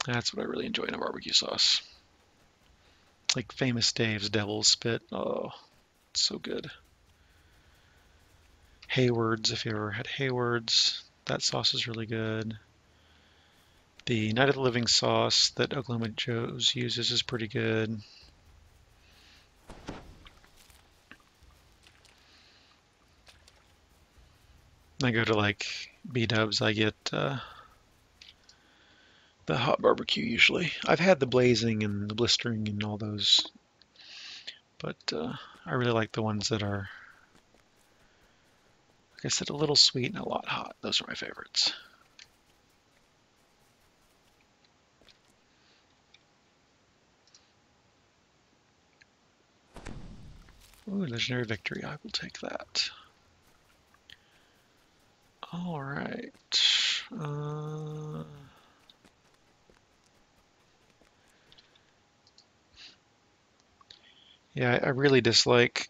That's what I really enjoy in a barbecue sauce. Like Famous Dave's Devil's Spit. Oh, it's so good. Hayward's, if you ever had Hayward's, that sauce is really good. The Night of the Living sauce that Oklahoma Joe's uses is pretty good. I go to like B-dubs, I get the hot barbecue usually. I've had the blazing and the blistering and all those, but I really like the ones that are, like I said, a little sweet and a lot hot. Those are my favorites. Ooh, legendary victory. I will take that. All right. Yeah, I really dislike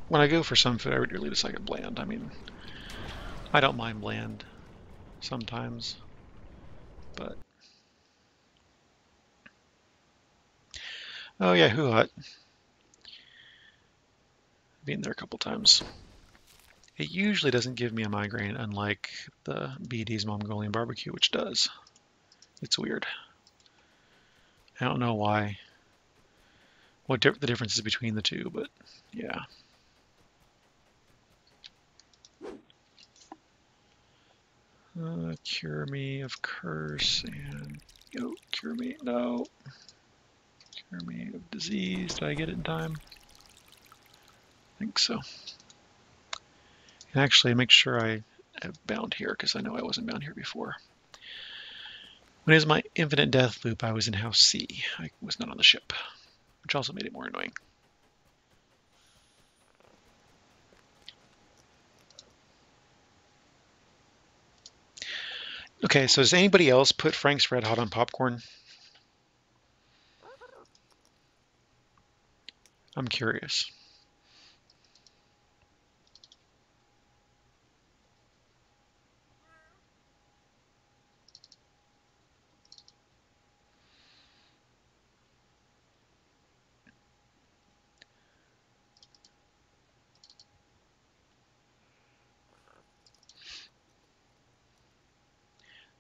when I go for some food. I really dislike it bland. I mean, I don't mind bland sometimes, but oh yeah, Who Hut. Been there a couple times. It usually doesn't give me a migraine, unlike the BD's Mongolian barbecue, which does. It's weird. I don't know why, what the difference is between the two, but yeah. Cure me of curse and cure me. No, cure me of disease. Did I get it in time? I think so. And actually, make sure I have bound here because I know I wasn't bound here before. When it was my infinite death loop, I was in House C. I was not on the ship, which also made it more annoying. Okay, so does anybody else put Frank's Red Hot on popcorn? I'm curious.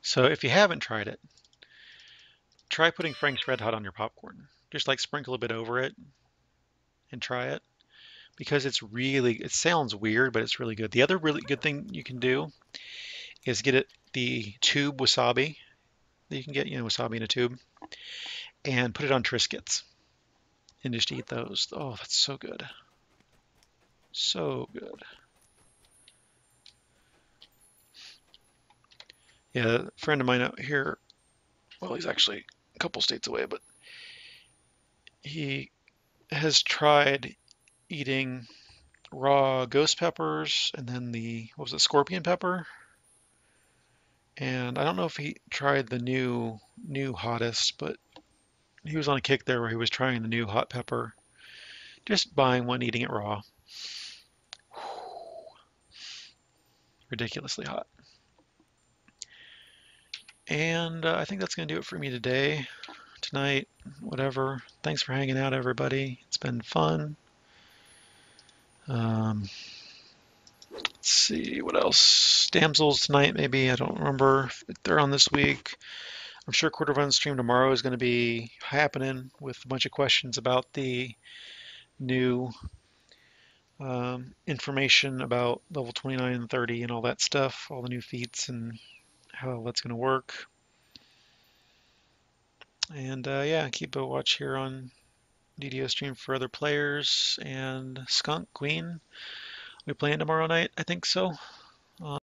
So if you haven't tried it, try putting Frank's Red Hot on your popcorn. Just like sprinkle a bit over it and try it because it sounds weird, but it's really good. The other really good thing you can do is get the tube wasabi that you can get, wasabi in a tube, and put it on Triscuits and just eat those. Oh, that's so good. So good. Yeah, a friend of mine out here, well, he's actually a couple states away, but he has tried eating raw ghost peppers and then what was it, scorpion pepper? And I don't know if he tried the new hottest, but he was on a kick there where he was trying the new hot pepper, just buying one, eating it raw. Ridiculously hot. And I think that's going to do it for me today, tonight, whatever. Thanks for hanging out, everybody. It's been fun. Let's see, what else? Damsels tonight, maybe. I don't remember if they're on this week. I'm sure Quarter Run stream tomorrow is going to be happening with a bunch of questions about the new information about level 29 and 30 and all that stuff, all the new feats and how that's going to work. And yeah, keep a watch here on DDO stream for other players. And Skunk Queen, we playing tomorrow night? I think so.